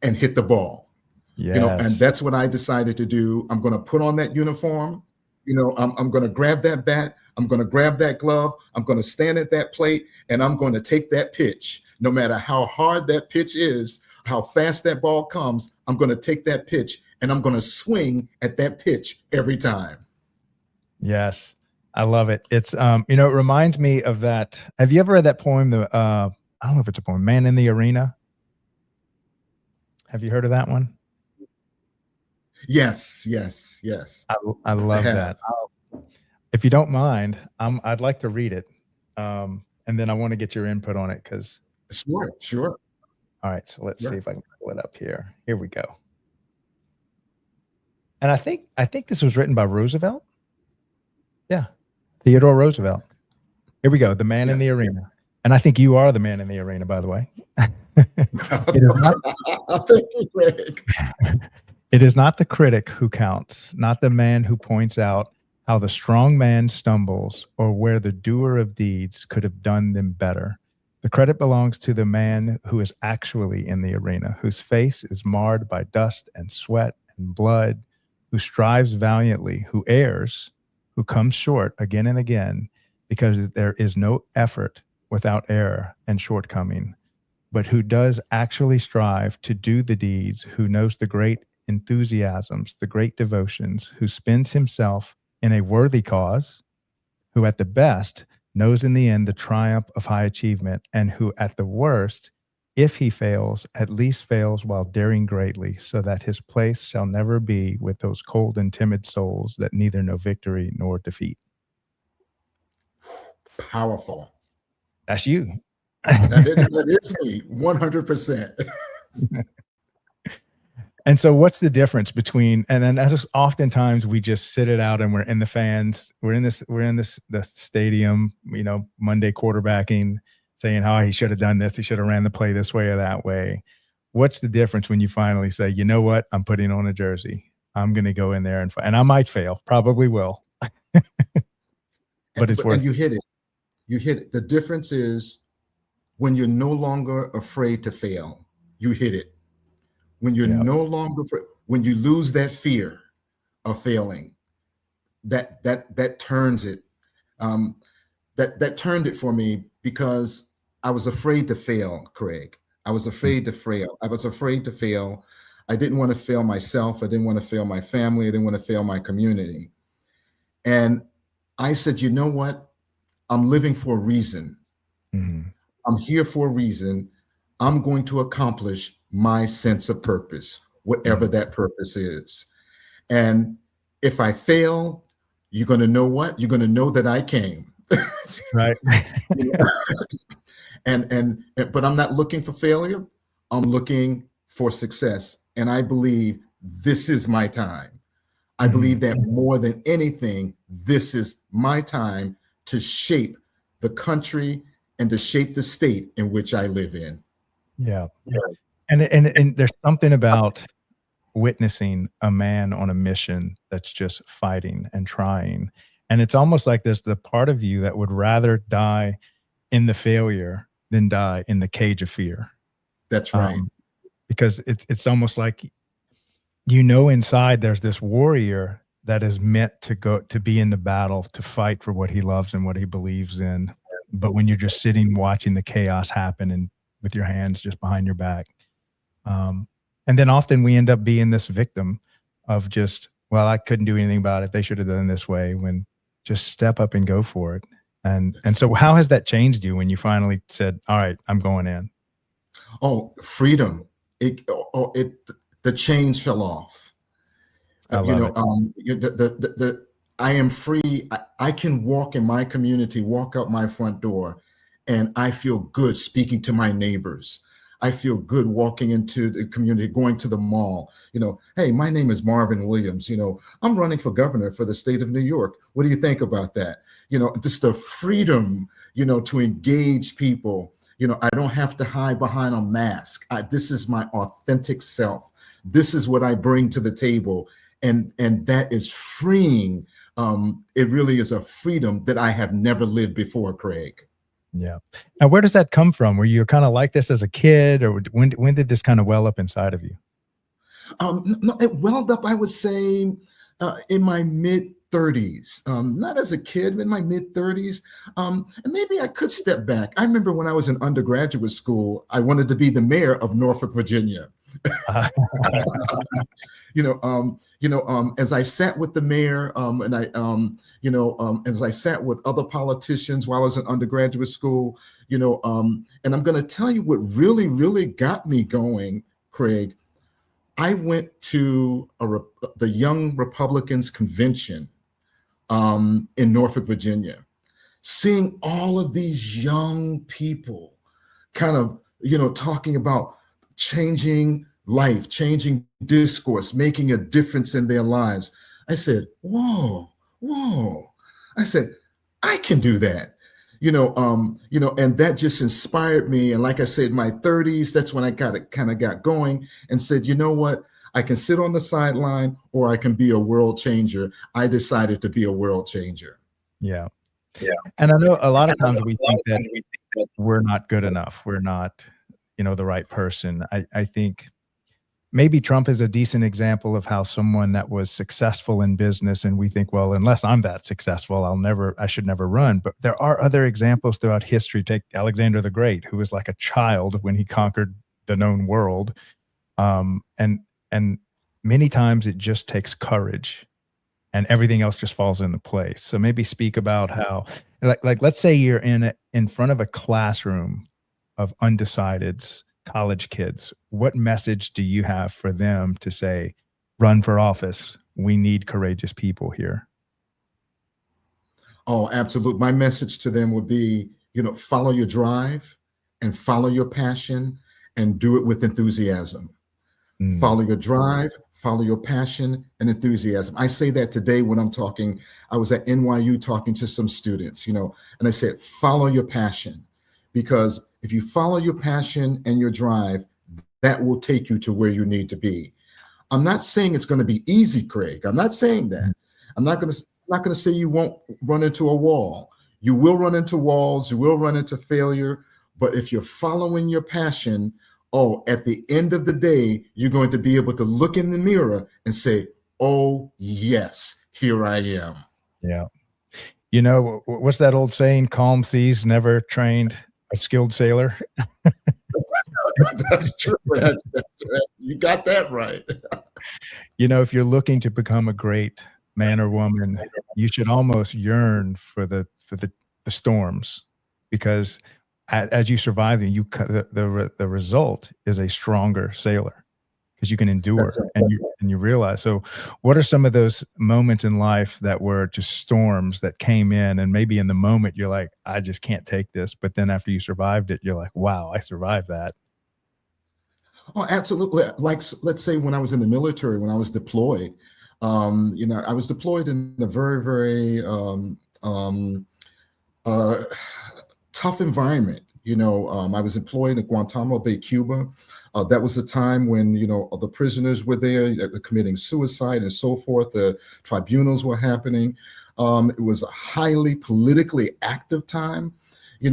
and hit the ball. Yes. And that's what I decided to do. I'm going to put on that uniform. I'm going to grab that bat. I'm going to grab that glove. I'm going to stand at that plate and I'm going to take that pitch. No matter how hard that pitch is, how fast that ball comes, I'm going to take that pitch and I'm going to swing at that pitch every time. Yes, I love it. It's, it reminds me of that. Have you ever read that poem? I don't know if it's a poem, Man in the Arena. Have you heard of that one? Yes. I love that. If you don't mind, I'd like to read it. and then I want to get your input on it because. Sure. All right, so let's Yeah. see if I can pull it up here. Here we go. And I think this was written by Roosevelt. Yeah, Theodore Roosevelt. Here we go. The man in the arena. And I think you are the man in the arena, by the way. It is not, Thank you, Greg. it is not the critic who counts, not the man who points out how the strong man stumbles or where the doer of deeds could have done them better. The credit belongs to the man who is actually in the arena, whose face is marred by dust and sweat and blood, who strives valiantly, who errs, who comes short again and again, because there is no effort without error and shortcoming, but who does actually strive to do the deeds, who knows the great enthusiasms, the great devotions, who spends himself in a worthy cause, who at the best knows in the end the triumph of high achievement, and who at the worst, if he fails, at least fails while daring greatly, so that his place shall never be with those cold and timid souls that neither know victory nor defeat. Powerful. That's you. That is me, 100%. And so what's the difference between, and then just oftentimes we just sit it out and we're in the fans, we're in the stadium, Monday quarterbacking, saying, oh, he should have done this. He should have ran the play this way or that way. What's the difference when you finally say, you know what, I'm putting on a jersey. I'm going to go in there and I might fail, probably will, but it's worth it. And you hit it. The difference is when you're no longer afraid to fail, you hit it. When you're no longer, when you lose that fear of failing, that turns it. That turned it for me because I was afraid to fail, Craig. I was afraid to fail. I didn't want to fail myself. I didn't want to fail my family. I didn't want to fail my community. And I said, you know what? I'm living for a reason. Mm-hmm. I'm here for a reason. I'm going to accomplish my sense of purpose, whatever that purpose is. And if I fail, you're going to know what? You're going to know that I came. Right. But I'm not looking for failure. I'm looking for success. And I believe this is my time. I believe that more than anything, this is my time to shape the country and to shape the state in which I live in. Yeah. And there's something about witnessing a man on a mission that's just fighting and trying. And it's almost like there's the part of you that would rather die in the failure than die in the cage of fear. That's right. Because it's almost like, inside there's this warrior that is meant to be in the battle, to fight for what he loves and what he believes in. But when you're just sitting watching the chaos happen and with your hands just behind your back. And then often we end up being this victim of just, well, I couldn't do anything about it. They should have done it this way, when just step up and go for it. And so how has that changed you when you finally said, all right, I'm going in? Oh, freedom. The chains fell off. I am free. I can walk in my community, walk out my front door, and I feel good speaking to my neighbors. I feel good walking into the community, going to the mall. Hey, my name is Marvin Williams. I'm running for governor for the state of New York. What do you think about that? Just the freedom, to engage people. I don't have to hide behind a mask. This is my authentic self. This is what I bring to the table. And that is freeing. It really is a freedom that I have never lived before, Craig. Yeah. Now, where does that come from? Were you kind of like this as a kid, or when did this kind of well up inside of you? No, it welled up, I would say, in my mid-30s. Not as a kid, in my mid-30s. And maybe I could step back. I remember when I was in undergraduate school, I wanted to be the mayor of Norfolk, Virginia. As I sat with the mayor, as I sat with other politicians while I was in undergraduate school, and I'm going to tell you what really, really got me going, Craig. I went to the Young Republicans Convention in Norfolk, Virginia. seeing all of these young people kind of, talking about changing life, changing discourse, making a difference in their lives. I said, whoa. I said, I can do that. And that just inspired me. And like I said, my 30s, that's when I kind of got going and said, you know what? I can sit on the sideline or I can be a world changer. I decided to be a world changer. Yeah. And I know a lot of times we think that we're not good enough. We're not, the right person. I think maybe Trump is a decent example of how someone that was successful in business, and we think, well, unless I'm that successful, I should never run. But there are other examples throughout history. Take Alexander the Great, who was like a child when he conquered the known world. And many times it just takes courage and everything else just falls into place. So maybe speak about how, like let's say you're in front of a classroom of undecideds, college kids. What message do you have for them to say, run for office? We need courageous people here. Oh, absolutely. My message to them would be, follow your drive and follow your passion and do it with enthusiasm. Follow your drive, follow your passion and enthusiasm. I say that today when I'm talking. I was at NYU talking to some students, and I said, follow your passion, because if you follow your passion and your drive, that will take you to where you need to be. I'm not saying it's going to be easy, Craig. I'm not saying that. I'm not going to say you won't run into a wall. You will run into walls. You will run into failure. But if you're following your passion, at the end of the day, you're going to be able to look in the mirror and say, oh, yes, here I am. Yeah. What's that old saying? Calm seas never trained a skilled sailor. That's true. You got that right. If you're looking to become a great man or woman, you should almost yearn for the storms, because as you survive them, the result is a stronger sailor, because you can endure. Right. and you realize. So what are some of those moments in life that were just storms that came in, and maybe in the moment you're like, I just can't take this, but then after you survived it, you're like, wow, I survived that? Oh, absolutely. Like, let's say when I was in the military, when I was deployed, I was deployed in a very, very tough environment. I was employed in Guantanamo Bay, Cuba. That was the time when, the prisoners were there committing suicide and so forth. The tribunals were happening. It was a highly politically active time. I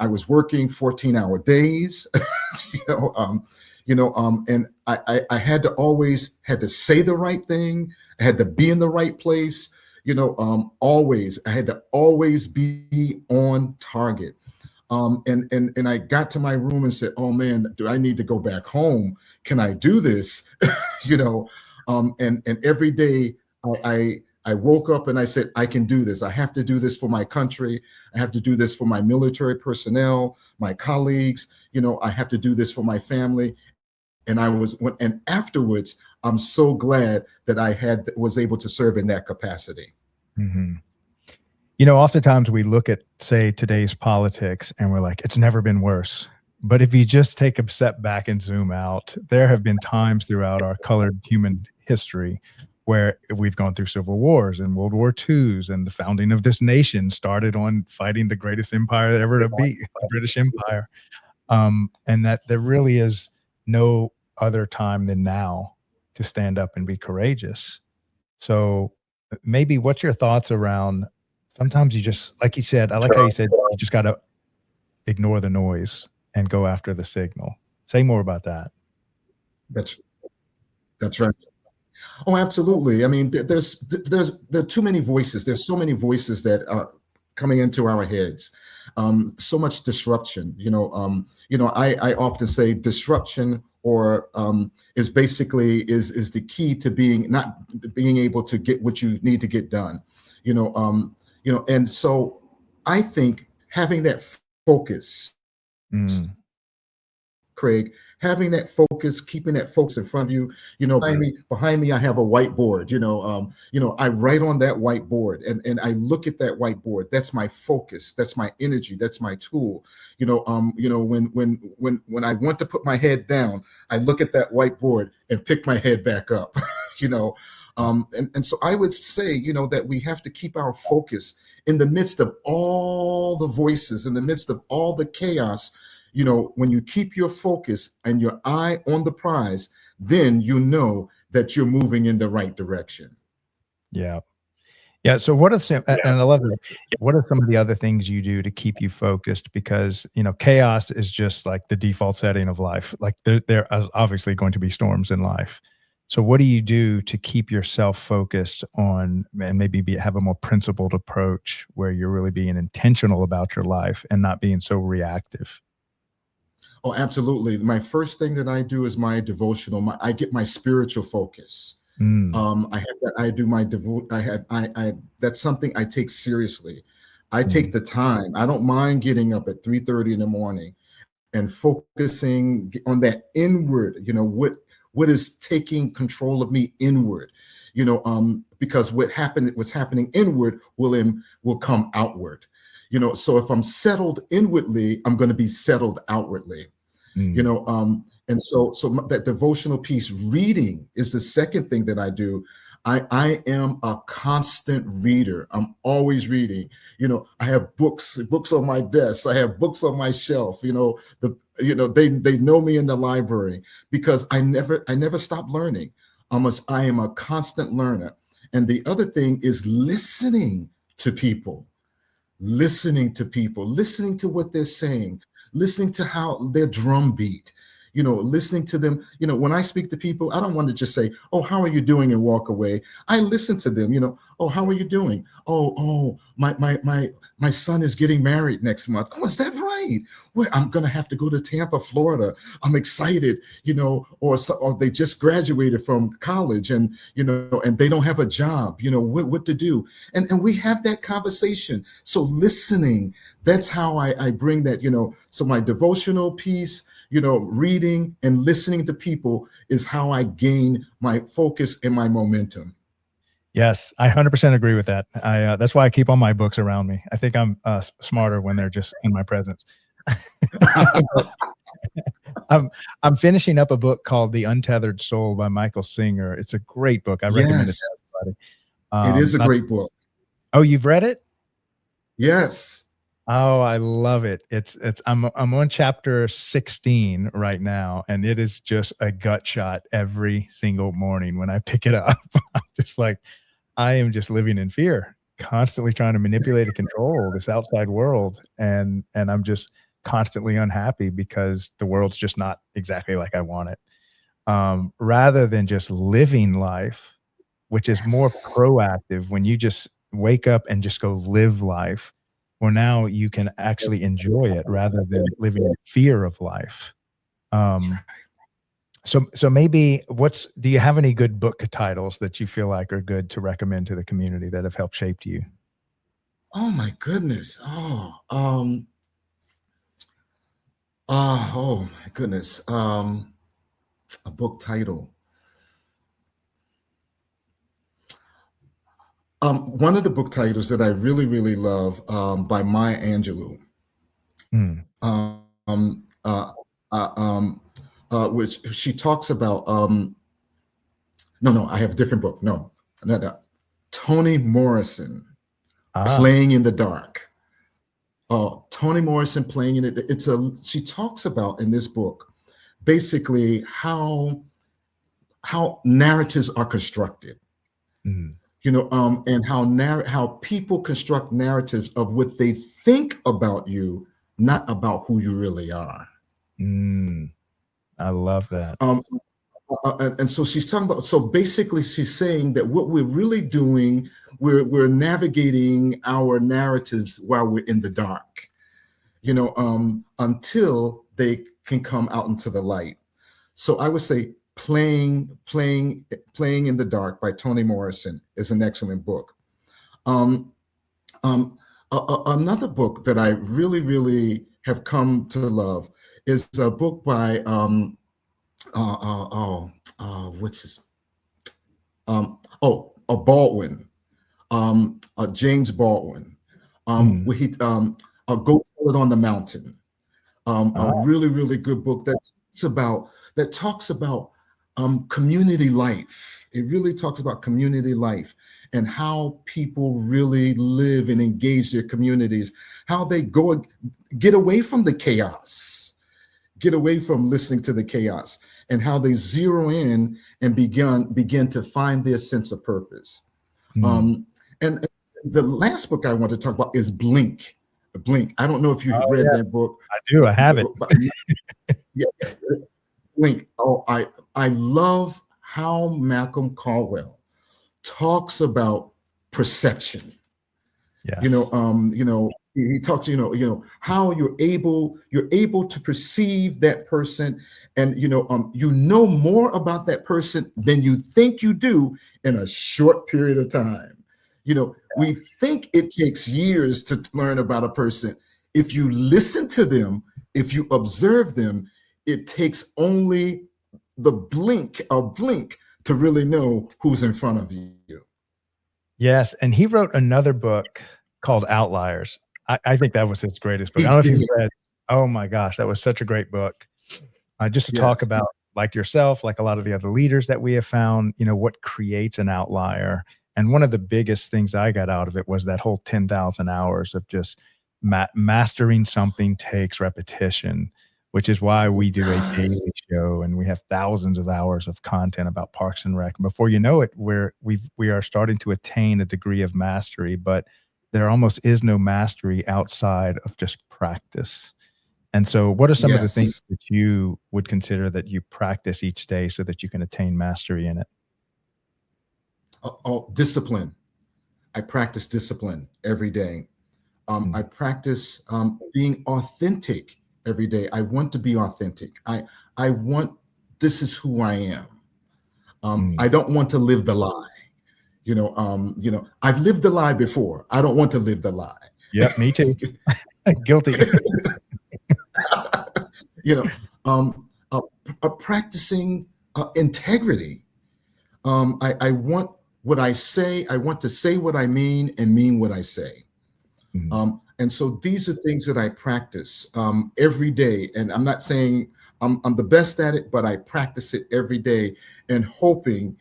was working 14-hour days, and I had to say the right thing. I had to be in the right place. I had to always be on target. And I got to my room and said, oh man, do I need to go back home? Can I do this? And every day I woke up and I said, I can do this. I have to do this for my country. I have to do this for my military personnel, my colleagues. I have to do this for my family. And afterwards, I'm so glad that I was able to serve in that capacity. Mm-hmm. Oftentimes we look at, say, today's politics and we're like, it's never been worse. But if you just take a step back and zoom out, there have been times throughout our colored human history where we've gone through civil wars and World War IIs, and the founding of this nation started on fighting the greatest empire ever to be, the British Empire. And that there really is no other time than now to stand up and be courageous. So maybe what's your thoughts around, sometimes you just, like you said, I like how you said, you just got to ignore the noise and go after the signal. Say more about that. That's right. Oh, absolutely. I mean, there are too many voices. There's so many voices that are coming into our heads. So much disruption. I often say disruption is basically is the key to not being able to get what you need to get done. And so I think having that focus, Craig, having that focus, keeping that focus in front of you. Behind me, I have a whiteboard. I write on that whiteboard, and I look at that whiteboard. That's my focus. That's my energy. That's my tool. When I want to put my head down, I look at that whiteboard and pick my head back up. And so I would say, that we have to keep our focus in the midst of all the voices, in the midst of all the chaos. When you keep your focus and your eye on the prize, then you know that you're moving in the right direction. Yeah. Yeah. So what are some, and I love it. What are some of the other things you do to keep you focused? Because, chaos is just like the default setting of life. Like there are obviously going to be storms in life. So what do you do to keep yourself focused on, and maybe have a more principled approach where you're really being intentional about your life and not being so reactive? Oh, absolutely. My first thing that I do is my devotional. I get my spiritual focus. I have that. I do my that's something I take seriously. I take the time. I don't mind getting up at 3:30 in the morning and focusing on that inward, what is taking control of me inward, because what's happening inward will come outward. So if I'm settled inwardly, I'm going to be settled outwardly. And so that devotional piece, reading, is the second thing that I do. I am a constant reader. I'm always reading. I have books on my desk. I have books on my shelf. They know me in the library because I never stop learning. I am a constant learner. And the other thing is listening to people, listening to what they're saying, listening to how their drum beat. Listening to them. When I speak to people, I don't want to just say, "Oh, how are you doing?" and walk away. I listen to them. "Oh, how are you doing?" "Oh, my son is getting married next month." "Oh, is that right? Well, I'm gonna have to go to Tampa, Florida. I'm excited." Or they just graduated from college and and they don't have a job. What to do, and we have that conversation. So listening. That's how I bring that. So my devotional piece. Reading and listening to people is how I gain my focus and my momentum. Yes, I 100% agree with that. That's why I keep all my books around me. I think I'm smarter when they're just in my presence. I'm finishing up a book called The Untethered Soul by Michael Singer. It's a great book. I recommend it to everybody. It is a great book. Oh, you've read it? Yes. Oh, I love it. I'm on chapter 16 right now, and it is just a gut shot every single morning when I pick it up. I'm just like, I am just living in fear, constantly trying to manipulate and control this outside world. And I'm just constantly unhappy because the world's just not exactly like I want it. Rather than just living life, which is more proactive when you just wake up and just go live life. Well, now you can actually enjoy it rather than living in fear of life. So maybe do you have any good book titles that you feel like are good to recommend to the community that have helped shape you? Oh my goodness. Oh my goodness. A book title. One of the book titles that I really, really love, by Maya Angelou, which she talks about. No, I have a different book. No. Toni Morrison, Playing in the Dark. Toni Morrison, Playing in it. She talks about in this book basically how narratives are constructed. And how people construct narratives of what they think about you, not about who you really are. I love that. And so she's talking about. So basically, she's saying that what we're really doing, we're navigating our narratives while we're in the dark. Until they can come out into the light. So I would say. Playing in the Dark by Toni Morrison is an excellent book. Another book that I really, really have come to love is a book by What's his? Baldwin, James Baldwin. Mm. Where he Go Tell It on the Mountain. A Oh, really, really good book that talks about community life. It really talks about community life and how people really live and engage their communities, how they go and get away from the chaos, get away from listening to the chaos, and how they zero in and begin to find their sense of purpose. mm. And the last book I want to talk about is Blink. Blink. I don't know if you've Oh, read that yes, book. I do. I have it. But yeah, Blink. I love how Malcolm Caldwell talks about perception. Yes. He talks, how you're able to perceive that person, and you know more about that person than you think you do in a short period of time. We think it takes years to learn about a person. If you listen to them, if you observe them, it takes only a blink to really know who's in front of you. Yes. And he wrote another book called Outliers. I think that was his greatest book. I He don't know if did. you read. Oh my gosh, that was such a great book. Just to talk Yes. about, like yourself, like a lot of the other leaders that we have found, what creates an outlier. And one of the biggest things I got out of it was that whole 10,000 hours of just mastering something takes repetition, which is why we It do a daily does. show and we have thousands of hours of content about Parks and Rec. And before you know it, we are starting to attain a degree of mastery, but there almost is no mastery outside of just practice. And so what are some of the things Yes. that you would consider that you practice each day so that you can attain mastery in it? Discipline. I practice discipline every day. Mm, I practice being authentic every day. I want to be authentic. I want. This is who I am. mm. I don't want to live the lie. I've lived the lie before. I don't want to live the lie. Yep, me too. Guilty. you know, Practicing integrity. I want what I say. I want to say what I mean and mean what I say. Mhm. And so these are things that I practice every day. And I'm not saying I'm the best at it, but I practice it every day and hoping,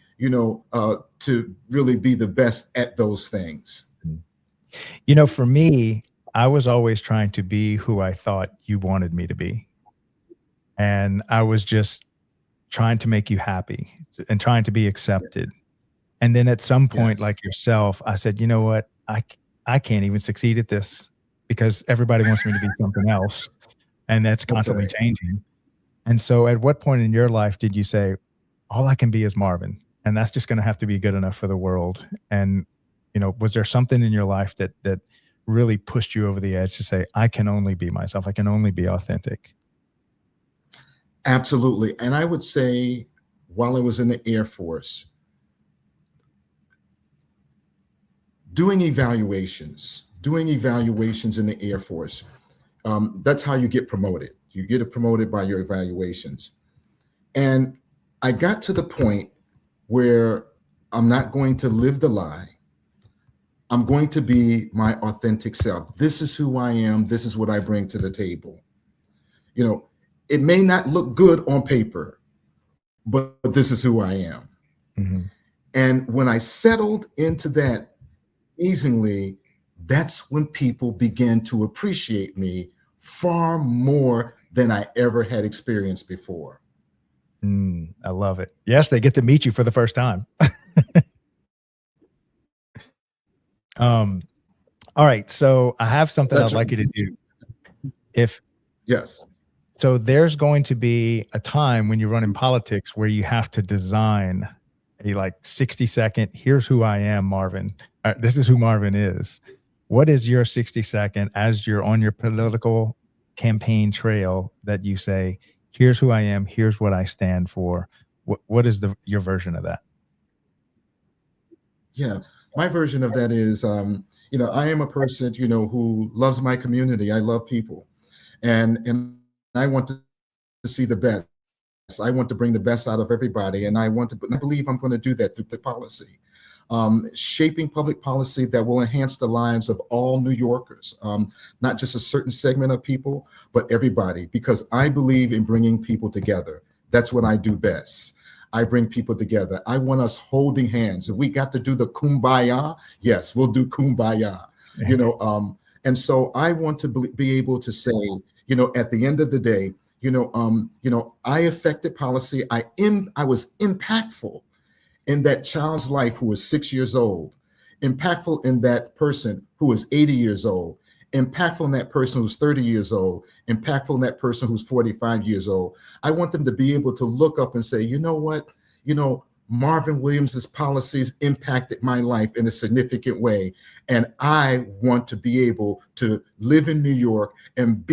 to really be the best at those things. For me, I was always trying to be who I thought you wanted me to be. And I was just trying to make you happy and trying to be accepted. And then at some point, Yes. like yourself, I said, you know what? I can't even succeed at this because everybody wants me to be something else. And that's constantly Okay. changing. And so at what point in your life did you say, all I can be is Marvin, and that's just going to have to be good enough for the world? And, was there something in your life that really pushed you over the edge to say, I can only be myself. I can only be authentic? Absolutely. And I would say while I was in the Air Force, doing evaluations in the Air Force, that's how you get promoted. You get promoted by your evaluations. And I got to the point where I'm not going to live the lie. I'm going to be my authentic self. This is who I am. This is what I bring to the table. It may not look good on paper, but this is who I am. Mhm. And when I settled into that, amazingly, that's when people began to appreciate me far more than I ever had experienced before. I love it. Yes, they get to meet you for the first time. Um, all right. So I have something I'd That's like you to do. If Yes. so, there's going to be a time when you run in politics where you have to design a 60-second, here's who I am, Marvin. This is who Marvin is. What is your 60-second as you're on your political campaign trail that you say, here's who I am, here's what I stand for? What is your version of that? Yeah. My version of that is, I am a person, who loves my community. I love people, and I want to see the best I want to bring the best out of everybody, and I believe I'm going to do that through the policy. Shaping public policy that will enhance the lives of all New Yorkers, not just a certain segment of people, but everybody, because I believe in bringing people together. That's what I do best. I bring people together. I want us holding hands. If we got to do the kumbaya, yes, we'll do kumbaya. And so I want to be able to say, at the end of the day, I affected policy. I was impactful in that child's life who was 6 years old, impactful in that person who was 80 years old, impactful in that person who's 30 years old, impactful in that person who's 45 years old. I want them to be able to look up and say, you know what, Marvin Williams's policies impacted my life in a significant way. And I want to be able to live in New York and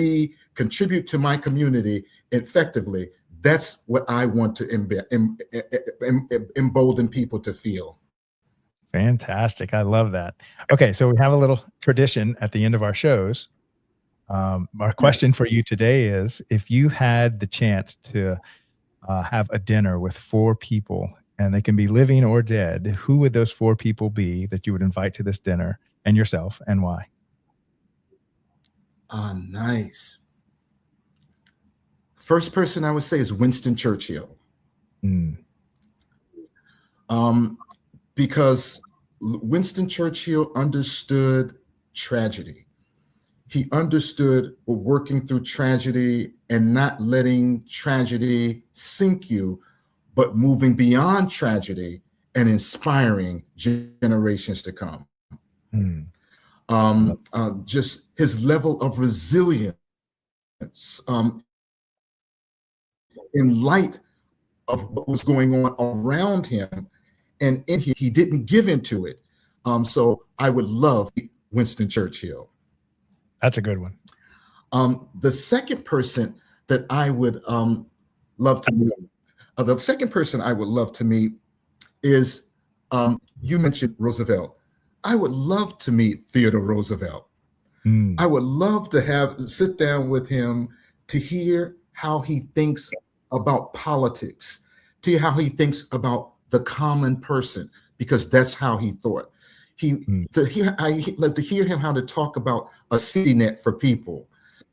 contribute to my community effectively. That's what I want to embolden people to feel. Fantastic. I love that. Okay, so we have a little tradition at the end of our shows. Our question for you today is, if you had the chance to have a dinner with 4 people, and they can be living or dead, who would those 4 people be that you would invite to this dinner, and yourself, and why? Nice. First person I would say is Winston Churchill. Because Winston Churchill understood tragedy. He understood working through tragedy and not letting tragedy sink you, but moving beyond tragedy and inspiring generations to come. Just his level of resilience in light of what was going on around him, and he didn't give into it. So I would love Winston Churchill. That's a good one. The second person that I would love to meet, is, you mentioned Roosevelt. I would love to meet Theodore Roosevelt. I would love to sit down with him to hear how he thinks about politics, to hear how he thinks about the common person, because that's how he thought. To hear him how to talk about a safety net for people,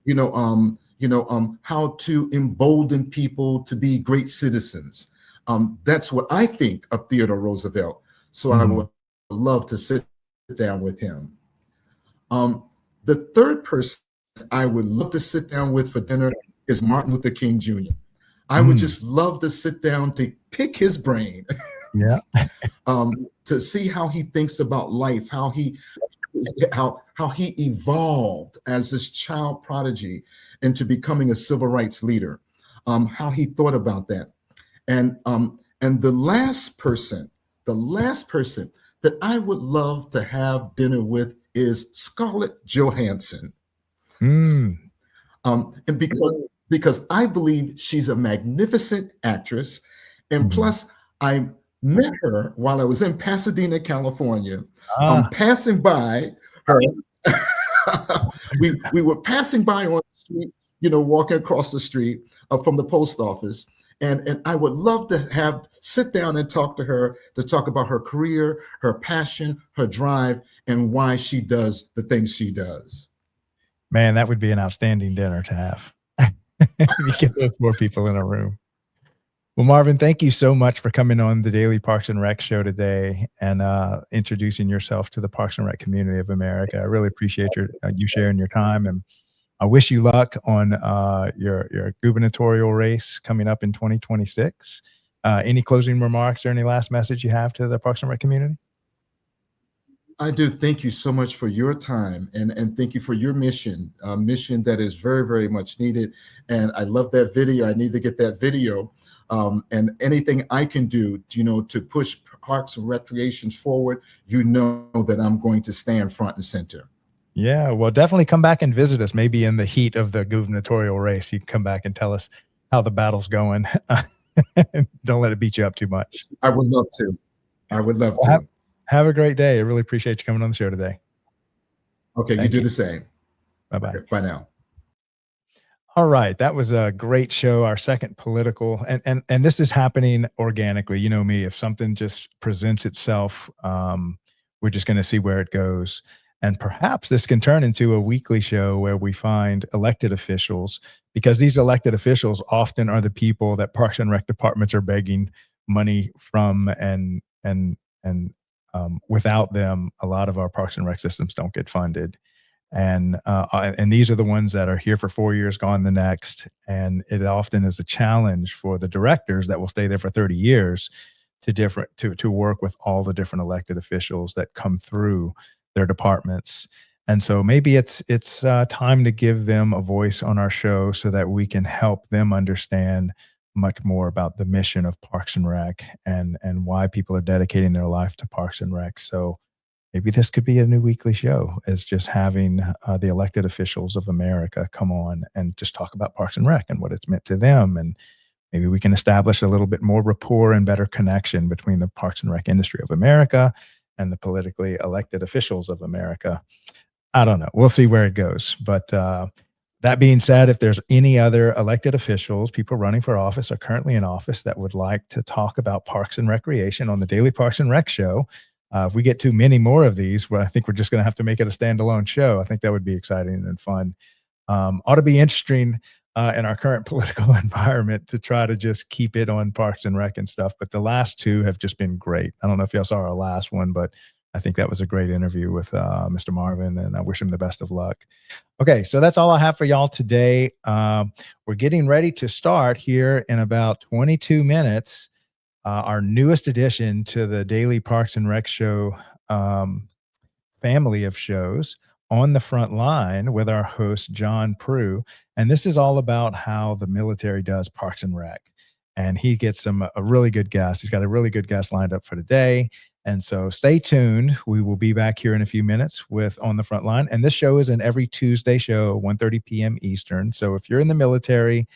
how to embolden people to be great citizens. That's what I think of Theodore Roosevelt. So I would love to sit down with him. The third person I would love to sit down with for dinner is Martin Luther King Jr. I would just love to sit down to pick his brain. To see how he thinks about life, how he evolved as this child prodigy into becoming a civil rights leader, how he thought about that. And the last person that I would love to have dinner with is Scarlett Johansson. And because I believe she's a magnificent actress, and plus I met her while I was in Pasadena, California. Passing by her, we were passing by on the street, walking across the street from the post office. And I would love to sit down and talk to her, to talk about her career, her passion, her drive, and why she does the things she does. Man, that would be an outstanding dinner to have. You get those 4 people in a room. Well, Marvin, thank you so much for coming on the Daily Parks and Rec show today and introducing yourself to the Parks and Rec community of America. I really appreciate you sharing your time, and I wish you luck on your gubernatorial race coming up in 2026. Any closing remarks or any last message you have to the Parks and Rec community? I do. Thank you so much for your time, and thank you for your mission, a mission that is very, very much needed. And I love that video. I need to get that video. And anything I can do, to push Parks and Recreation forward, that I'm going to stand front and center. Yeah, well, definitely come back and visit us. Maybe in the heat of the gubernatorial race, you can come back and tell us how the battle's going. Don't let it beat you up too much. I would love to. Have a great day. I really appreciate you coming on the show today. Okay, you do the same. Bye-bye. Okay, bye now. All right, that was a great show. Our second political, and this is happening organically. You know me, if something just presents itself, we're just going to see where it goes. And perhaps this can turn into a weekly show where we find elected officials, because these elected officials often are the people that Parks and Rec departments are begging money from, and without them, a lot of our Parks and Rec systems don't get funded. And these are the ones that are here for 4 years, gone the next. And it often is a challenge for the directors that will stay there for 30 years to work with all the different elected officials that come through their departments. And so maybe it's time to give them a voice on our show so that we can help them understand much more about the mission of Parks and Rec and why people are dedicating their life to Parks and Rec. So maybe this could be a new weekly show, is just having the elected officials of America come on and just talk about Parks and Rec and what it's meant to them. And maybe we can establish a little bit more rapport and better connection between the Parks and Rec industry of America and the politically elected officials of America. I don't know. We'll see where it goes. But that being said, if there's any other elected officials, people running for office or currently in office that would like to talk about Parks and Recreation on the Daily Parks and Rec Show, if we get too many more of these, well, I think we're just going to have to make it a standalone show. I think that would be exciting and fun. Ought to be interesting in our current political environment to try to just keep it on Parks and Rec and stuff. But the last two have just been great. I don't know if y'all saw our last one, but I think that was a great interview with Mr. Marvin, and I wish him the best of luck. Okay, so that's all I have for y'all today. We're getting ready to start here in about 22 minutes. Our newest addition to the Daily Parks and Rec Show family of shows, On the Front Line, with our host, John Prue. And this is all about how the military does Parks and Rec. And he gets a really good guest. He's got a really good guest lined up for today. And so stay tuned. We will be back here in a few minutes with On the Front Line. And this show is an every Tuesday show, 1:30 p.m. Eastern. So if you're in the military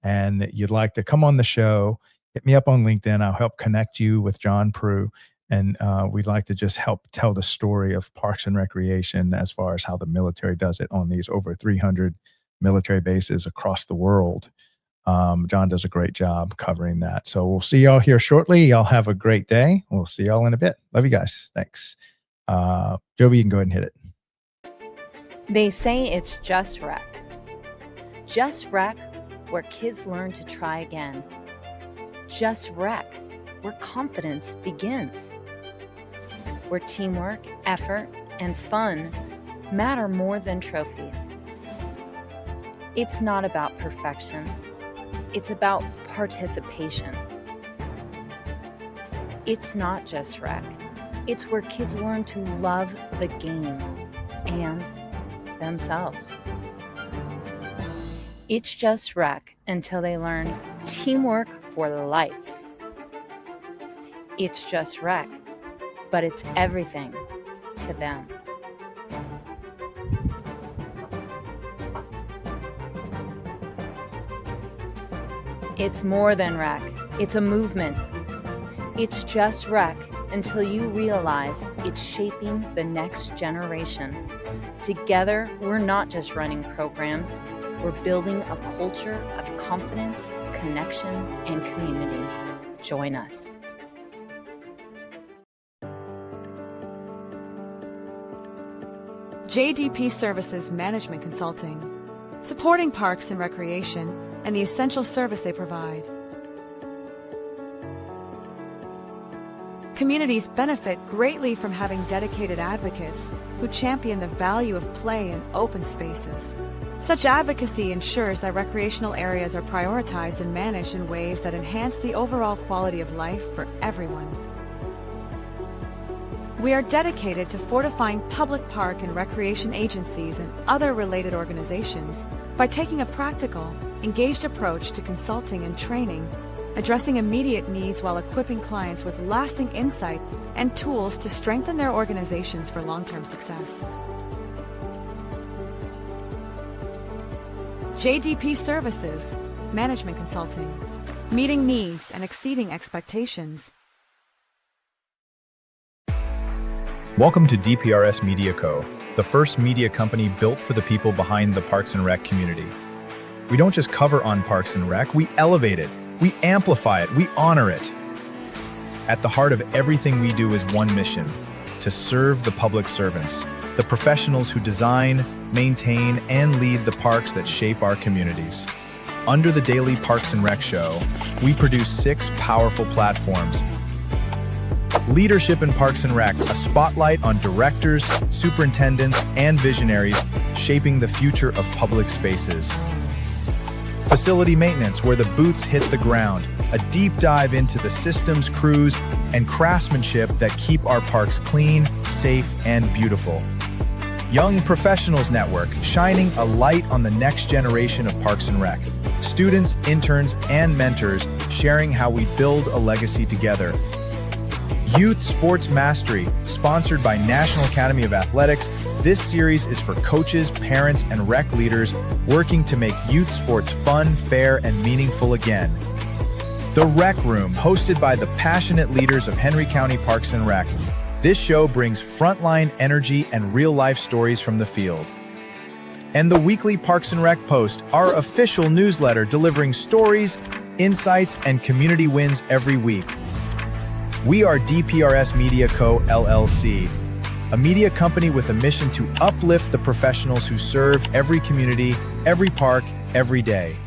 and you'd like to come on the show, hit me up on LinkedIn. I'll help connect you with John Prue. And we'd like to just help tell the story of Parks and Recreation as far as how the military does it on these over 300 military bases across the world. John does a great job covering that. So we'll see y'all here shortly. Y'all have a great day. We'll see y'all in a bit. Love you guys. Thanks. Jovi, you can go ahead and hit it. They say it's just rec. Just rec, where kids learn to try again. Just rec, where confidence begins. Where teamwork, effort, and fun matter more than trophies. It's not about perfection. It's about participation. It's not just rec. It's where kids learn to love the game and themselves. It's just rec until they learn teamwork for life. It's just rec, but it's everything to them. It's more than rec. It's a movement. It's just rec until you realize it's shaping the next generation. Together, we're not just running programs. We're building a culture of confidence, connection, and community. Join us. JDP Services Management Consulting, supporting Parks and Recreation and the essential service they provide. Communities benefit greatly from having dedicated advocates who champion the value of play in open spaces. Such advocacy ensures that recreational areas are prioritized and managed in ways that enhance the overall quality of life for everyone. We are dedicated to fortifying public park and recreation agencies and other related organizations by taking a practical, engaged approach to consulting and training, addressing immediate needs while equipping clients with lasting insight and tools to strengthen their organizations for long-term success. JDP Services, Management Consulting, meeting needs and exceeding expectations. Welcome to DPRS Media Co., the first media company built for the people behind the Parks and Rec community. We don't just cover on Parks and Rec, we elevate it, we amplify it, we honor it. At the heart of everything we do is one mission: to serve the public servants, the professionals who design, maintain, and lead the parks that shape our communities. Under the daily Parks and Rec show, we produce 6 powerful platforms. Leadership in Parks and Rec, a spotlight on directors, superintendents, and visionaries shaping the future of public spaces. Facility maintenance, where the boots hit the ground, a deep dive into the systems, crews, and craftsmanship that keep our parks clean, safe, and beautiful. Young Professionals Network, shining a light on the next generation of Parks and Rec. Students, interns, and mentors sharing how we build a legacy together. Youth Sports Mastery, sponsored by National Academy of Athletics. This series is for coaches, parents, and rec leaders working to make youth sports fun, fair, and meaningful again. The Rec Room, hosted by the passionate leaders of Henry County Parks and Rec. This show brings frontline energy and real-life stories from the field. And the weekly Parks and Rec Post, our official newsletter delivering stories, insights, and community wins every week. We are DPRS Media Co. LLC, a media company with a mission to uplift the professionals who serve every community, every park, every day.